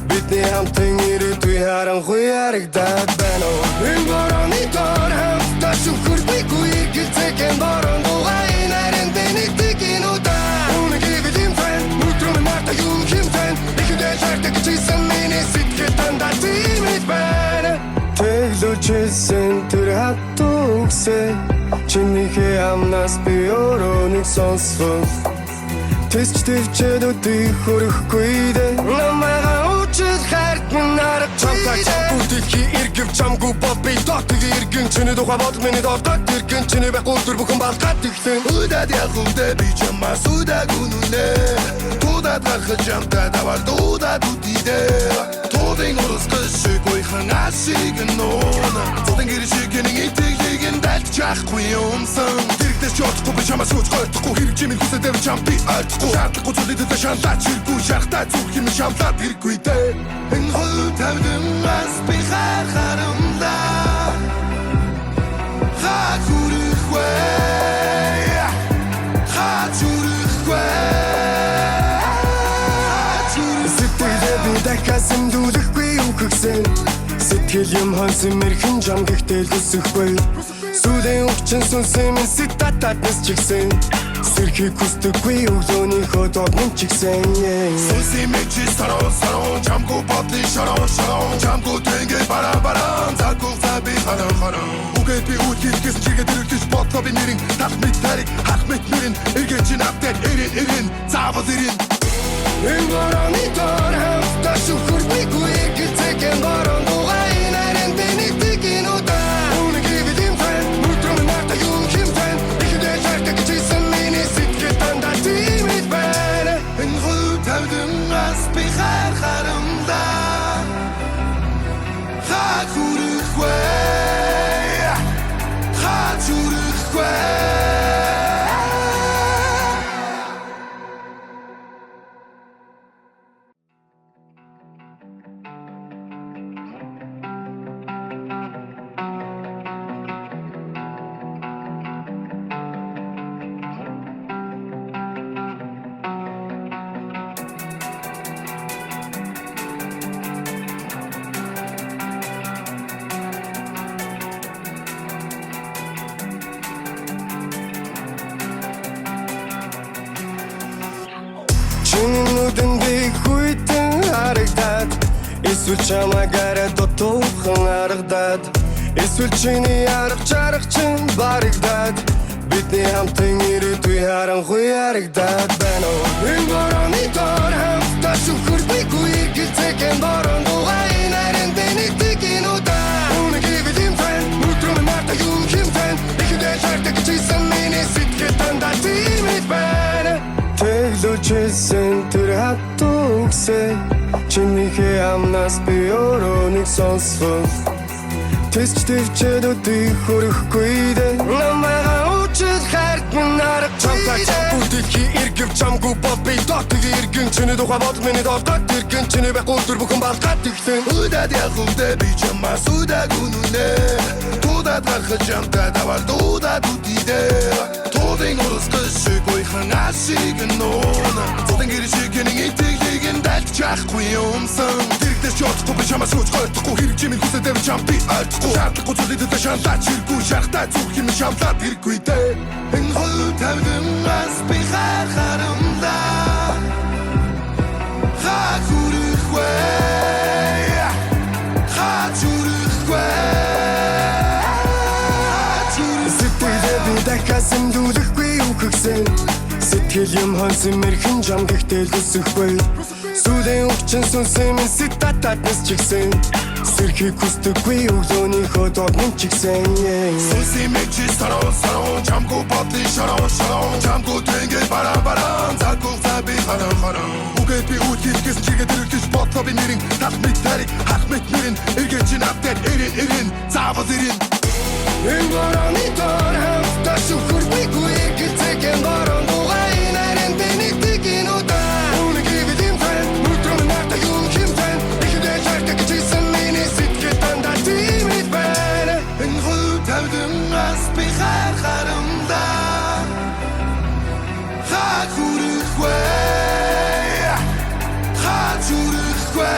бидний хамтан ирээдүй харанхуй харагдаад байна уу? Энэ борооны доор хамтдаа шүхэрдэггүй гэлцэхэн борон дугай нарийн дэнэгдэг инудаа үнэгийг илэмтэн нүдрөм марта юу хэмтэн ихэдэ шаарддаг чийсэн миний сэтгэл дандаа тиймэд байна Тэглүүчсэн тэр хатугсэ чинийхээ амнаас би өрөөнийг сонсвол тэсч төвчээд өдий хөрөхгүй дээ намайгаа үчил хайрт минь нарах чамтай чамгүй дэлхий иргэв чамгүй бол би дотыг иргэн чиний тухай бод миний дотод иргэн чиний байхгүй өдөр бүхэн балгаад иглэн Удаад явхудаа би чамаас удаагүй нүнэ Удаад гарах чамтай давал удаад үдидээ Тудын урсгал шиг уйхан ашиг нуна Тудын гэршиг нэг итгэхийг дальж чахгүй юмсан Тэрэгдэж чадахгүй би чамаас үуч гойхгүй хэрэг чимийн хүсэдэр чам би альдахгүй Шаардлагагүй зүйлийг дэвтэ шаналаач хэрэггүй шарахтай зүг юм шамлаад хэрэггүй дээ Энэ хөл тавдамаас би харахарамдаа Хаа хүрхгүй Хаа зүрхгүй Дахасан дүүлэхгүй юу гэгсэн Сэтгэл юм хонсон мэрхэн жам гэхдээ хүсэхгүй Сүүлийн өвчин сүнсэн минь ситататнес чигсэн Сэрхий хүсдэггүй өглөөнийхөө додмын чигсэн Сүнсийн мэгчи сарон Чамгүй бодлын шарон Чамгүй тэнгэй баран Заггүй заби харан Үгээд би үүдгийс гэсэн чигээд ирэлтэж бодлоо би нэрин Тал мэд тариг хах мэд нэрин Эргэн чин автад эрин Заавал эрин Энэ борооны дор хамтдаа шүхэргүй гэрцэгэн бороо дугай нарийн бинэгдэг инуда Үнэгийг бидэм фэн Нүтрэн нарта юу хэмтэн Ихэдэй чартаг чийсэн миний сэтгэл дандаа тимэд байна Энэ хөл тавдан ас би хархарамда Хаг хүрэхгүй Хаг хүрэхгүй Чиний нүдэн би хүйтэн харагдаад Эсвэл чамаагаар дотуухан харагдаад Эсвэл чиний арга чарга чин барагдаад Бидний хамтын ирээдүй харанхуй харагдаад байна Энэ борооны дор хамтдаа шүхэргүй гэрцэгэн бороо дугай нарийн бинэгдэг инуда Үнэгийг бидэм фэн Нүтрэн нарта юу хэмтэн Ихэдэй чартаг чийсэн миний сэтгэл дандаа тимэд байна Тэглүүчсэн тэр хатуу үгсээ Чинийхээ амнаас би өөрөө нэг сонсвол Тэсч төвчээд өдий хөрөхгүй дээ Намайгаа учил хайрт минь арга чамтай чамгүй дэлхий эргэв чамгүй бол би дотыг эргэн Чиний тухай бодол миний долгоод эргэн Чиний байхгүй өдөр бүхэн балгаад иглэн Удаад явхулдэ би чамаас удаагүй нүнэ Тудаад гарах чамтай давал дудаад үдидэ Тудын урус гышгүй ханасиг нуна Тудын гэршиг гэнийн итгэхийг нь дальт чахгүй юмсан Дэрэгдэж чоцгүй би чамаас үуч гойтхгүй Хэрэг чимийн хүсэдэ би чам би ойлгохгүй Шаардлагагүй зүйлүүдэд шаналаад чиргүй Шарахтай зүг юм шамлаад хэрэггүй дэ Энэ хол тавдан ас би хархарамда Хаг хүрэхгүй Хаг хүрэхгүй Сэтгэлээ би дахиасан дүүлэхгүй үхэгсэн Сэтгэл юм хонсон мэрхэн жам гэхдээ л үсэхгүй Сүүлийн өвчин сүнсэн минь ситататнес чигсэн Сэрхий хүсдэггүй өглөөнийхөө додмын чигсэн Сүнсийн мэгчи сарон Чамгүй бодлын шарон Чамгүй тэнгэй баран Заггүй заби харан Үгээд би үүдгийс гэсэн чигээд ирэлтэж бодлоо би нэрин Тал мэд тариг хах мэд нэрин Эргэн чин автад эрин Заавал эрин Энэ борооны дор хамтдаа шүхэргүй гэрцэгэн бороо дугай нарийн бинэгдэг инуда Үнэгийг бидэм фэн Нүтрэн нарта юу хэмтэн Ихэдэй чартаг чийсэн миний сэтгэл дандаа тимэд байна Энэ хөл тавдан ас би хархарамда Хаг хүрэхгүй Хаг хүрэхгүй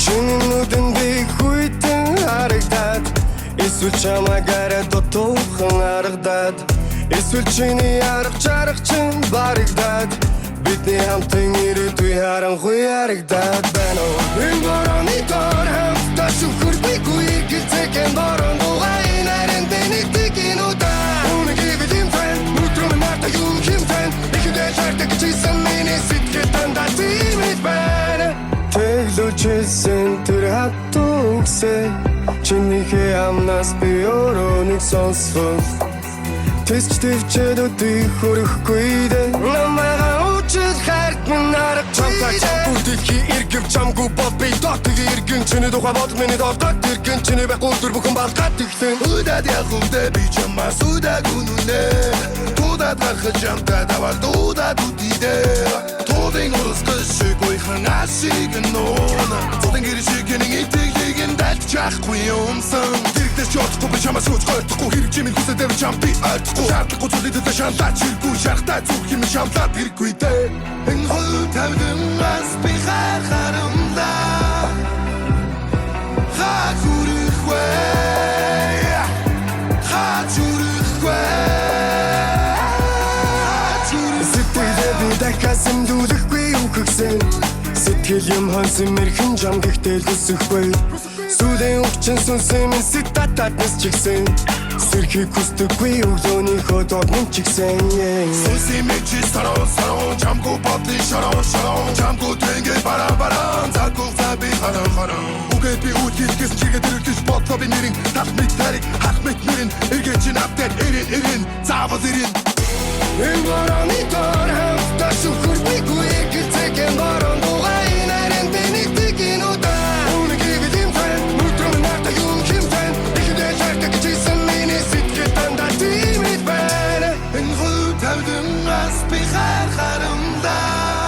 Чиний нүдэн би хүйтэн харагдаад Эсвэл чамаагаар дотуухан харагдаад Эсвэл чиний арга чарга чин барагдаад Бидний хамтын ирээдүй харанхуй харагдаад байна Энэ борооны дор хамтдаа шүхэргүй гэрцэгэн бороо дугай нарийн бинэгдэг инуда Үнэгийг бидэм фэн Нүтрэн нарта юу хэмтэн Ихэдэй чартаг чийсэн миний сэтгэл дандаа тимэд байна Тэглүүчсэн тэр хатуу үгсээ Чинийхээ амнаас би өөрөө нэг сонсвол Тэсч төвчээд өдий хөрөхгүй дээ Намайгаа учил хайрт минь арга чамтай Бүдихи иргэв чамгүй бол би дотыг иргэн Чиний тухай бод миний дордод иргэн Чиний байхгүй өдөр бүхэн балгаад ихтэн Удаад явахвдэ би чамаас удаагүй нүнэ Туудаад гарах чамтай давал дуудаад үдидэ Туудын урсгал шиг гойхан ашиг нуна Туудын гэр шиг гэнийн итгэхийг дальт чахгүй юмсан Дэрэгдэж чотхгүй би чамаас үуч гойрдохгүй Хэрэг чимийн хүсэдэр чам би ойлгохгүй Шаардлагагүй зүйлүүдэд шаналаад чиргүй Шарахтай зүг юм шамлаад хэрэггүй дэ Энэ хол тавдамаас би харахарамдаа Хаа хүрэх Дахиад дүүлэхгүй юу гэгсэн Сэтгэл юм хонсон мэрхэн жам гэхдээ лүсэхгүй Сүүлийн өвчин сүнсэн минь сэтатад нэс чигсэн Сэрхийг хүсдэггүй өглөөнийхөө дорнон чигсэн Сүнсэн мэчи сарон Чамгүй бодлын шарон Чамгүй тэнгээ баран Заггүй заби харан Үгээд би үтгэл чигээд ирэлтэж бодлоо би нэрин Тал мэт тарик хах мэт нэрин Эргээд чин апдет эрин Заавал эрин Энэ борооны дор хавтаа шүхэрдэггүй Гэлцэхэн борон дугай нарийн бэнэгдэг инудаа Үнэг ивэлийн фэн Мүдрөм нарта юм хэмтэн Ихэдээ шартаг чийсэн миний сэтгэл дандаа тимэд байна Энэ хөл тавдамаас би харахарамдаа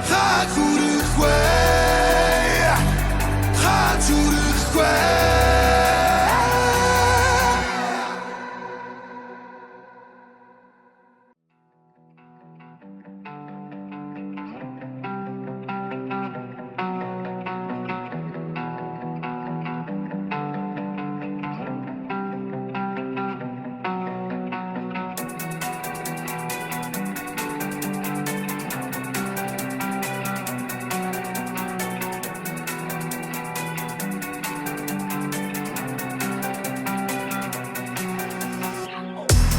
Хаа хүрэх вэ Хаа зүрэх вэ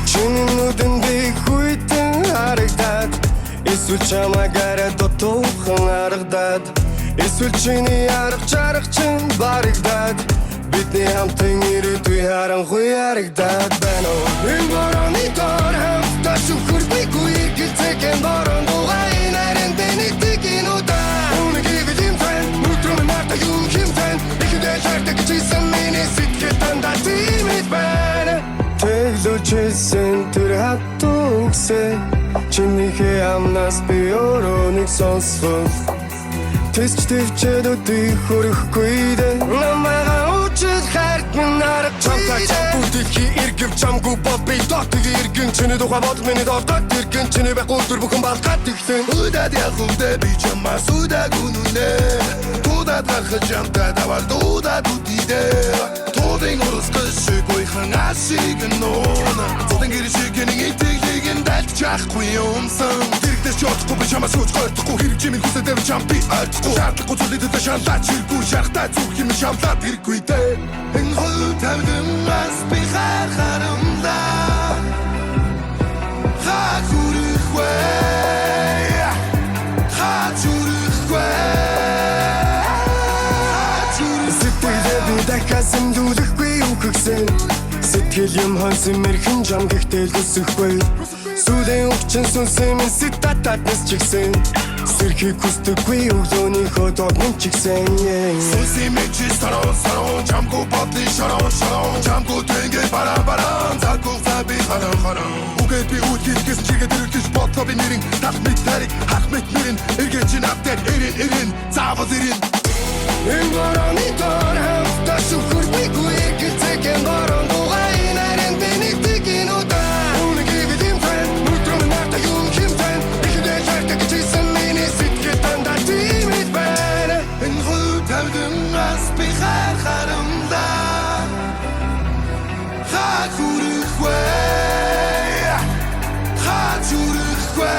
Чиний нүдэн би хүйтэн харагдаад Эсвэл чамаагаар дотуухан харагдаад Эсвэл чиний арга чарга чин барагдаад Бидний хамтан ирээдүй харанхуй харагдаад байна Энэ борооны дор хавтаа шүхэрдэггүй Гэлцэхэн борон дугай нарийн бэнэгдэг инудаа Үнэг ивэлийн фэн Мүдрөм нарта юм хэмтэн Ихэдээ шаарддаг чийсэн миний сэтгэл дандаа тимэд байна Тэглүүчсэн тэр хатуу үгсээ Чинийхээ амнаас би өөрөө нэг сонсвол Тэсч төвчээд өдийг хүрэхгүй дэ Намайгаа учил хайрт минь арга чамтай Бүдихи иргэв чамгүй бол би дотыг иргэн Чиний тухай бод миний дордод иргэн Чиний байхгүй өдөр бүхэн балгаад ихтэн Удаад явахвдэ би чамаас удаагүй нүнэ Туудаад гарах чамтай давал дуудаад үдидэ Туудын урсгал шиг гойхан ашиг нуна Туудын гэр шиг гэнийн итгэхийг дальт чахгүй юмсан Дэрэгдэж чотхгүй би чамаас үуч гойрдохгүй Хэрэг чимийн хүсэдэр чам би ойлгохгүй Шаардлагагүй зүйлүүдэд шаналаад чиргүй Шарахтай зүг юм шамлаад хэрэггүй дэ Энэ хол тавдамаас би харахарамдаа Хаа хүрэх вэ Хаа зүрэх вэ Сэтгэлээ би дахиад дүүлэхгүй юу гэгсэн Сэтгэл юм хонсон мэрхэн жам гэхдээ лүсэхгүй Сүүлийн өвчин сүнсэн минь сэтатад нэс чигсэн Сэрхийг хүсдэггүй өглөөнийхөө дорнон чигсэн Сүнсэн мэчи сарон Чамгүй бодлын шарон Чамгүй тэнгээ баран Заггүй заби харан Үгээд би үтгэл чигээд ирэлтэж бодлоо би нэрин Тал мэт тарик хах мэт нэрин Эргээд чин апдет эрин Заавал эрин Энэ борооны дор хавтаа шүхэрдэггүй Гэлцэхэн борон дугай нарийн бэнэгдэг инудаа Үнэг ивэлийн фэн Мүдрөм нарта юм хэмтэн Ихэдээ шаарддаг чийсэн миний сэтгэл дандаа тимэд байна Энэ хөл тавдамаас би харахарамдаа Хаа хүрэх вэ Хаа зүрэх вэ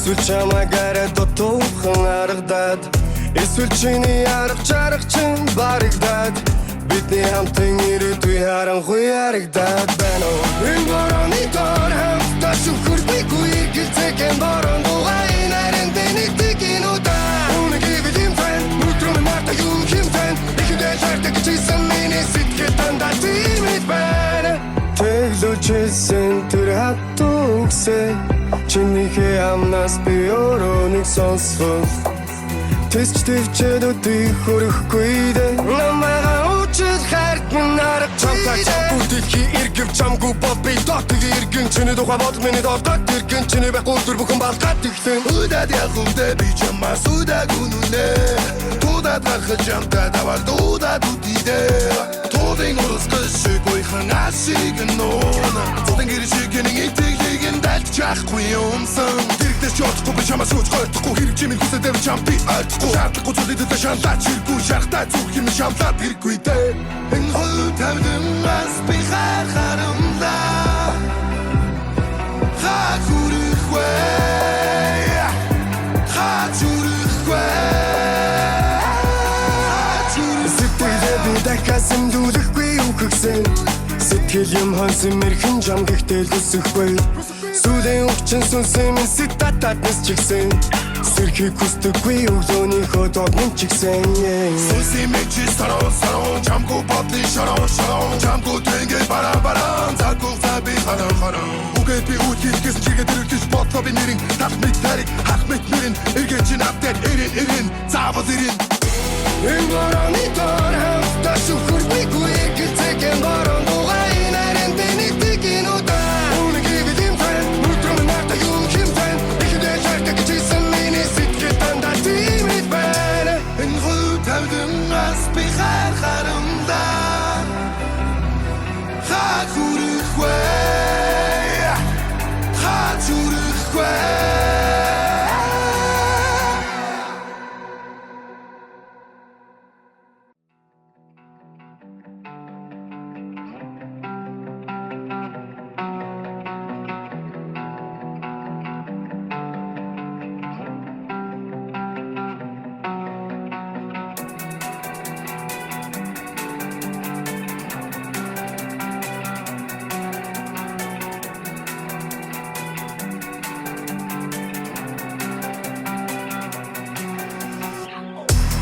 Эсвэл чамайг арай дутуухан харагдаад эсвэл чиний арга чарга чинь баригдаад бидний хамтын ирээдүй харанхуй харагдаад байна уу? Энэ борооны доор хамтдаа шүхэрдэггүй гэлцэхэн борон дугай нарийн дэнийг инудаа үнэгийг илэмтэн нүтрүүн марта юм хэмтэн ихэдээ шаардаг чийсэн миний сэтгэл дандаа тиймэд байна тэглүүчсэн тэр хатугсээ чинийхээ амнаас би өөрөө нэг сонсвол тэсч төвчээд өдийг хөрөхгүй дээ намайгаа учид хайрт минь арга чамтай чамгуудихи иргэв чамгүй бол би дотыг иргэн чиний тухай бод миний дортод иргэн чиний байхгүй төр бүхэн балгаад ихсэн Удаад явхандаа би чамаас удаагүй нүнэ Тудаад гарах чамтай давар дуудаад үдидээ Тудын урсгал шиг гойхон асиг нуна Тудын гэршиг нэг итгэлийг дальт чахгүй юмсан Дэрэгдэж чадахгүй би чамаас үуч гойтхгүй хэрэг чимийн хүсэдэв чам би альтахгүй Шаардахгүй зүйлүүдэд шаналаад чиргүй шахтаа зүрх юм шамлаад хэрэггүй дээ Энэ хөл тавдамаас би харахарамдаа Хакурихвэ Хачурихвэ Сэтгэлээ би дахиасан дүүлэхгүй юу гэгсэн Сэтгэл юм хонсон мэрхэн жам гэхдээ лүсэхгүй Сүүлийн өвчин сүнсэн минь ситатад нисчихсэн Сэрхийг хүсдэггүй өглөөнийхөө догнон чигсэн Сүнси мэчи сарон Чамгүй бодлын шарон Чамгүй тэнгэй баран Цаггүй заби харан Үгээд би үт хийлгэс чигээ дэрэгдэж бодлоо би нэрин Тат мэд тарик хах мэд нэрин Эргэж чин автер эрин Заавал эрин Энэ борооны доор хамтдаа шүхэрдэггүй гэлцэхэн борон дугай нарийн дэнийг инудаа үнэгийг илэмтэн нүтрүүн марта юм хэмтэн ихэдээ шаарддаг чийсэн миний сэтгэл дандаа тиймэд байна Энэ хөл тавдамаас би харахарамдаа Хакурихвэ Хачурихвэ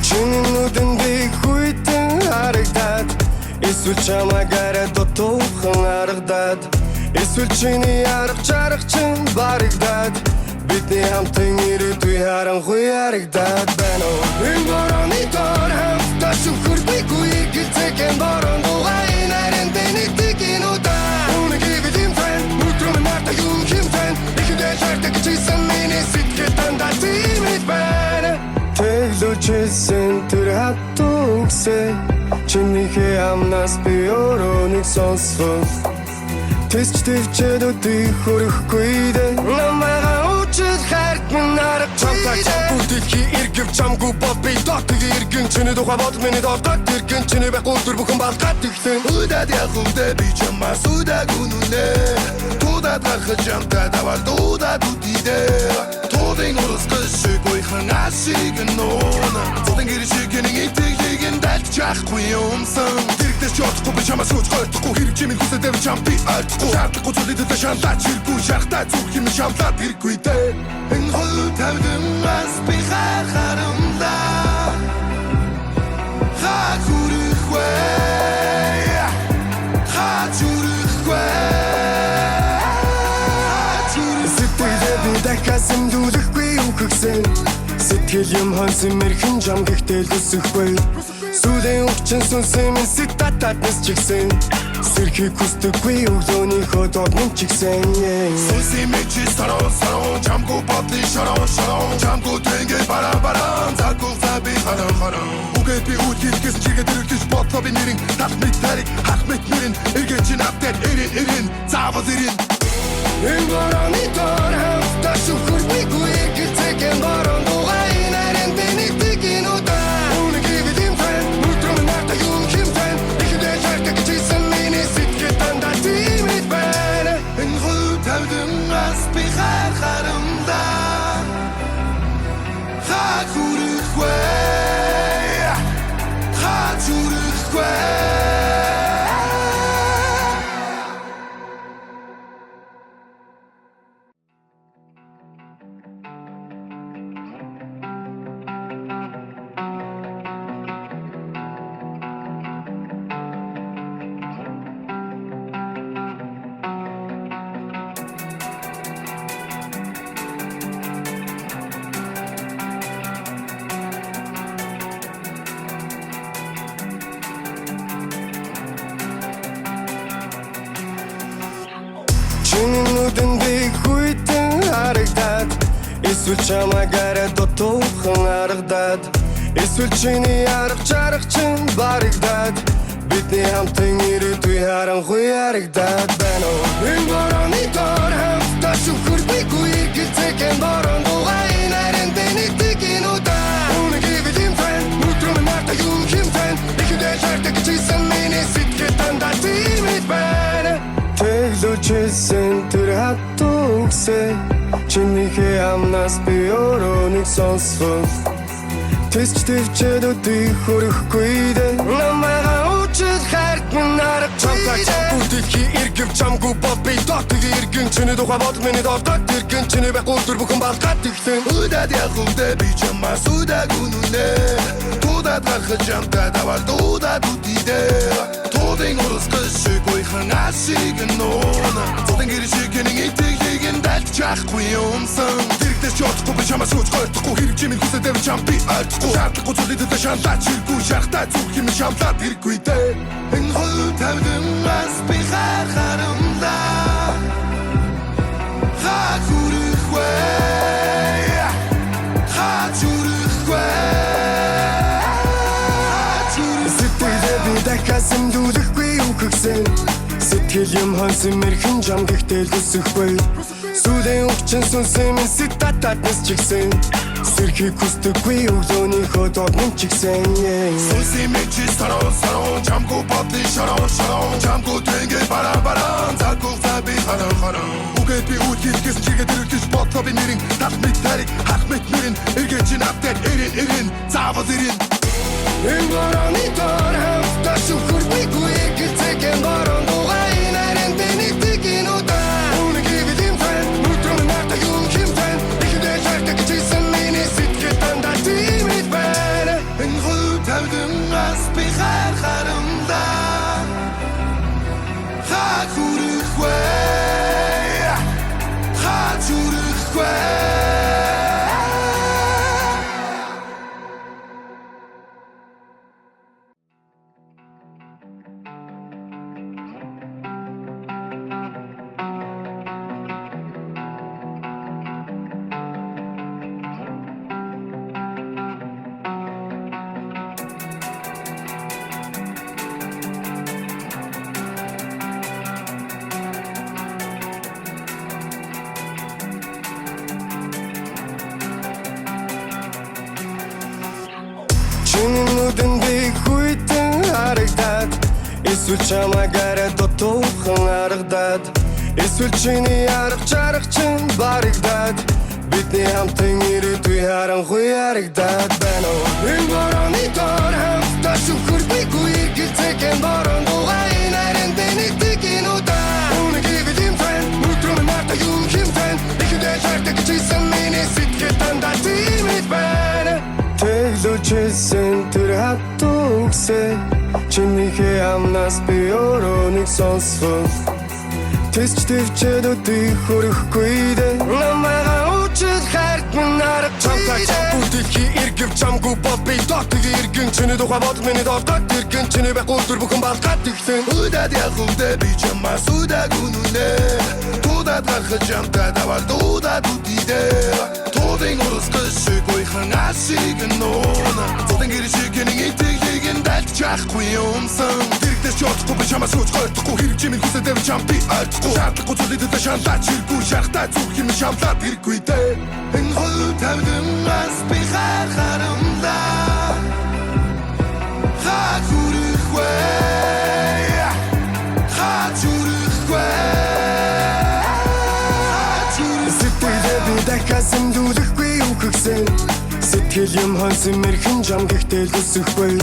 Чиний нүдэн би хүйтэн харагдаад эсвэл чамайг арай дутуухан харагдаад эсвэл чиний арга чарга чинь баригдаад бидний хамтын ирээдүй харанхуй харагдаад байна уу? Энэ борооны доор хамтдаа шүхэрдэггүй гэлцэхэн борон дугай нарийн дэнийг инудаа үнэгийг илэмтэн нүтрүүн марта юм хэмтэн ихэдээ шаарддаг чийсэн миний сэтгэл дандаа тиймэд байна Тэглүүчсэн тэр хатугсээ чинийхээ амнаас би өөрөө нэг сонсвол тэсч төвчээд өдийг хөрөхгүй дээ намайгаа учид хайрт минь арга чамтай чамгуудихи иргэв чамгүй бол би дотыг иргэн чиний тухай бод миний дортод иргэн чиний байхгүй төр бүхэн балгаад ихсэн Удаад явхандаа би чамаас удаагүй нүнэ Тудаад гарах чамтай давар дуудаад үдидээ Тудын урсгал шиг гойхон асиг нуна Тудын гэршиг нэг итгэлийг дальт чахгүй юмсан Дэрэгдэж чадахгүй би чамаас үуч гойтхгүй хэрэг чимийн хүсэдэв чам би альтахгүй Шаардахгүй зүйлүүдэд шаналаад чиргүй шахтаа зүрх юм шамлаад хэрэггүй дээ Энэ хөл тавдамаас би харахарамдаа Хакурихвэ Хачурихвэ Сэтгэлээ би дахиасан дүүлэхгүй юу гэгсэн Сэтгэл юм хонсон мэрхэн жам гэхдээ лүсэхгүй Сүүлийн өвчин сүнсэн минь ситатад нисчихсэн Сэрхийг хүсдэггүй өглөөнийхөө догнон чигсэн Сүнси мэчи сарон Чамгүй бодлын шарон Чамгүй тэнгэй баран Цаггүй заби харан Үгээд би үт хийлгэс чигээ дэрэгдэж бодлоо би нэрин Тат мэд тарик хах мэд нэрин Эргэж чин автер эрин Заавал эрин Энэ борооны доор хамтдаа шүхэрдэггүй гэлцэхэн борон дугай нарийн дэнийг инудаа үнэгийг илэмтэн нүтрүүн марта юм хэмтэн ихэдээ шаарддаг чийсэн миний сэтгэл дандаа тиймэд байна Энэ хөл тавдамаас би харахарамдаа Эсвэл чамаагаар дутуухан харагдаад эсвэл чиний арга чарга чинь баригдаад бидний хамтан ирээдүй харанхуй харагдаад байна уу? Энэ борооны доор хамтдаа шүхэрдэггүй гэлцэхэн борон дугай нарийн дэнэтиг инудаа Үнэг ивэлийн фэн Нүтрөмэн марта юу хэмтэн Ихэдэ шардаг чийсэн миний сэтгэл дандаа тимэд байна Тэглүүчсэн тэр хатугсэ Чинийхээ амнаас би өрөөнийг сонсвол Тэсч төвчээд өдий хөрөхгүй дээ Намайгаа учил хайрт минь нарах чамтай Чамгүй дэлхий иргэв чамгүй бол би дотыг иргэн Чиний тухай бодол миний дотоод иргэн Чиний байхгүй өдөр бүхэн балгаад ихлэн Удаад явхавдэ би чамаас удаагүй нүнэ Туудаад гарах чамтай давал дуудаад үдийдэ Туудын урсгал шиг уйхан ашиг нуuna Туудын гэр шиг нэг итгэхийг дальт чахгүй юмсан Тэрэгдэж чадахгүй би чамаас үуч гойрдохгүй Хэрэг чимийн хүсэдэр чам би ойлгохгүй Шаардлагагүй зүйлийг дэвдэ шаналаач хэрэггүй Шарахтай зүрх юм шамлаад хэрэггүй дээ Энэ хөл тавдамаас би харахарамлаа Хаа хүрэх вэ Хаа зүрэх вэ Сэтгэлээ би дахиасан дүүлэхгүй юу гэгсэн Сэтгэл юм хонсон мэрхэн жам гэхдээ л өсөхгүй Сүүлийн өвчин сүнсэн минь ситататнес чигсэн Сэрхийг хүсдэггүй өглөөнийхөө догнон чигсэн Сүнсийн мэчи сарон Чамгүй бодлын шарон Чамгүй тэнгэй баран Заггүй заби харан Үгээд би үлгээс чигээд ирэлтэж бодлоо би нэрин Тал мэд тариг хах мэд нэрин Эргэн чин автад эрин Заавал эрин Энэ борооны доор хамтдаа шүхэрдэггүй гэлцэхэн борон дугай нарийн дэнэтиг инудаа Үнэг ивэлийн фэн Нүтрөмэн марта юу хэмтэн Ихэдэ шаарддаг чийсэн миний сэтгэл дандаа тимэд байна Энэ хөл тавдамаас би харахарамлаа Хаа хүрэх вэ Хаа зүрэх вэ Чиний нүдэн би хүйтэн харагдаад Эсвэл чамаагаар дутуухан харагдаад Эсвэл чиний арга чарга чинь баригдаад Бидний хамтан ирээдүй харанхуй харагдаад байна уу? Энэ борооны доор хамтдаа шүхэрдэггүй гэлцэхэн борон дугай нарийн дэнэтиг инудаа Үнэг ивэлийн фэн Нүтрөмэн марта юу хэмтэн Ихэдэ шаарддаг чийсэн миний сэтгэл дандаа тимэд байна Тэглүүчсэн тэр хатугсэ Чинийхээ амнаас би өрөөнийг сонсвол Тэсч төвчээд өдий хөрөхгүй дээ Намайгаа учил хайрт минь нарах чамтай Чамгүй дэлхий иргэв чамгүй бол би дотыг иргэн Чиний тухай бодол миний дотоод иргэн Чиний байхгүй өдөр бүхэн балгаад ихлэн Удаад явхавдэ би чамаас удаагүй нүнэ Туудаад гарах чамтай давал дуудаад үдийдэ Туудын урсгал шиг уйхан ашиг нуuna Туудын гэр шиг нэг итгэхийг дальт чахгүй юмсан Тэрэгдэж чадахгүй би чамаас үуч гойрдохгүй Хэрэг чимийн хүсэдэр чам би ойлгохгүй Шаардлагагүй зүйлийг дэвдэ шаналаач хэрэггүй Шарахтай зүрх юм шамлаад хэрэггүй дээ Энэ хөл тавдамаас би харахарамлаа Хаа хүрэх вэ Хаа зүрэх вэ Сэтгэлээ би дахиасан дүүлэхгүй юу гэгсэн Сэтгэл юм хонсон мэрхэн жам гэхдээ л өсөхгүй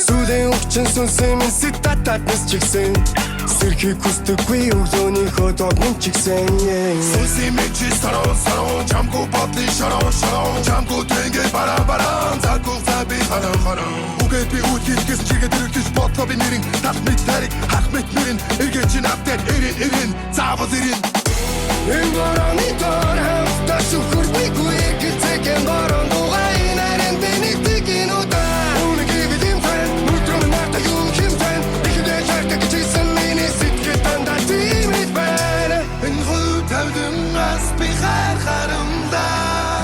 Сүүлийн өвчин сүнсэн минь ситататнес чигсэн Сэрхийг хүсдэггүй өглөөнийхөө догнон чигсэн Сүнсийн мэчи сарон Чамгүй бодлын шарон Чамгүй тэнгэй баран Заггүй заби харан Үгээд би үлгээс чигээд ирэлтэж бодлоо би нэрин Тал мэд тариг хах мэд нэрин Эргэн чин автад эрин Заавал эрин Энэ борооны доор хамтдаа шүхэрдэггүй гэлцэхэн борон дугай нарийн дэнэтиг инудаа Үнэг ивэлийн фэн Нүтрөмэн марта юу хэмтэн Ихэдэ шаарддаг чийсэн миний сэтгэл дандаа тимэд байна Энэ хөл тавдамаас би харахарамлаа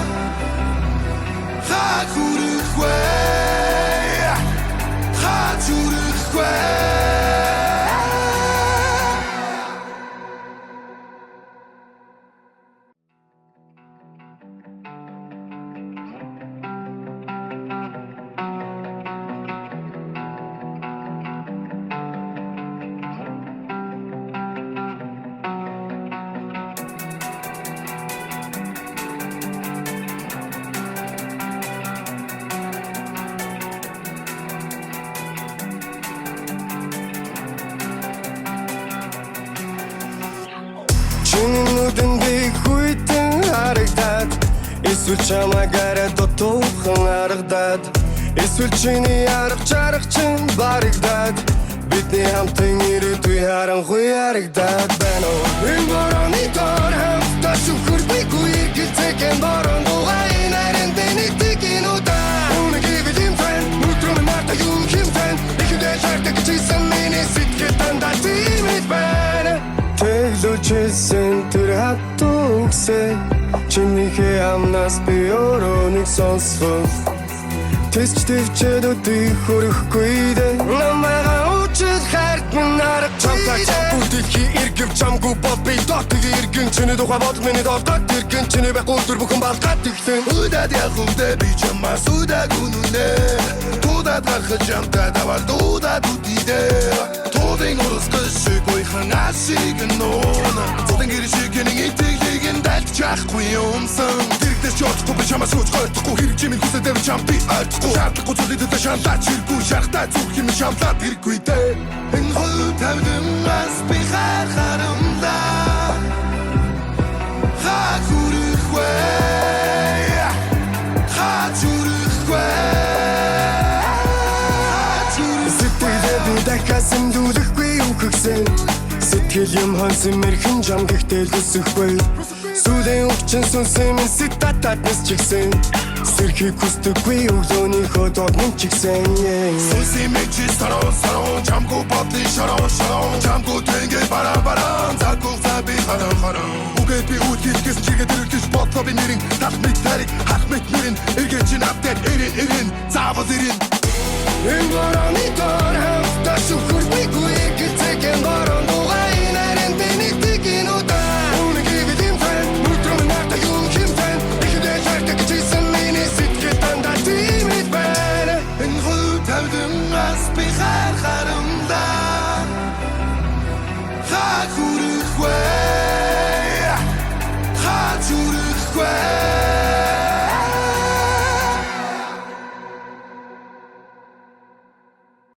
Эсвэл чамаагаар дутуухан харагдаад эсвэл чиний арга чарга чинь баригдаад бидний хамтын ирээдүй харанхуй харагдаад байна уу энэ борооны доор хамтдаа сүхэрдэггүй гэлцэхэн борон дугай нарийн дэнийг инуда үнэгийг юм фэн нүтрэн марта юу юм фэн ихэдээ шаардаг чийсэн миний сэтгэл дандаа тиймэд байна тэглүүчсэн тэр хатугсээ чинийхээ амнаас би өрөөнийг сонсвол тэсч төвчээд өдий хөрөхгүй дээ намайгаа учил хайрт минь арга чамтай бүдэлхий иргэв чамгүй бол би дотыг иргэн чиний тухай бодол миний долгоод иргэн чиний байх үлдэр бүхэн балгаад иглэн Удаад явахудаа би чамаас удаагүй нүнэ Тудаад гарах чамтай давал дуудаад үдидээ Тудын урсгал шиг ойхан асиг нуна Тудын гэр шиг нэг итгэлийг нь дальж чахгүй юмсан Дэрэгдэж чадахгүй би чамаас үз гойхгүй хэрэг чимийн хүсэдэр чам би ойлгохгүй Шаардлагагүй зүйлүүдэд шаналаач хэрэггүй шарахтай зүг юм шамлаад хэрэггүй дээ Энэ хөл тавдамаас би харахарамдаа Хаа хүрэхгүй Хаа зүрэхгүй Сэтгэлээ би дахиасан дүүлэхгүй юу гэгсэн Сэтгэл юм хонсон мэрхэн жам гэхдээ л өсөхгүй Сүүлийн өвчин сүнсэн минь ситатад нэс чигсэн Сэрхийг хүсдэггүй өглөөнийхөө догнон чигсэн Сүнсийн мэчи сарон Чамгүй бодлын шарон Чамгүй тэнгэй баран Заггүй заби харан Үгээд би үдгийс гэсэн чигээд өргөж бодлоо би нэрин Тал мэт тариг хах мэт нэрин Эргээ чин апдет эрин Заавал эрин Энэ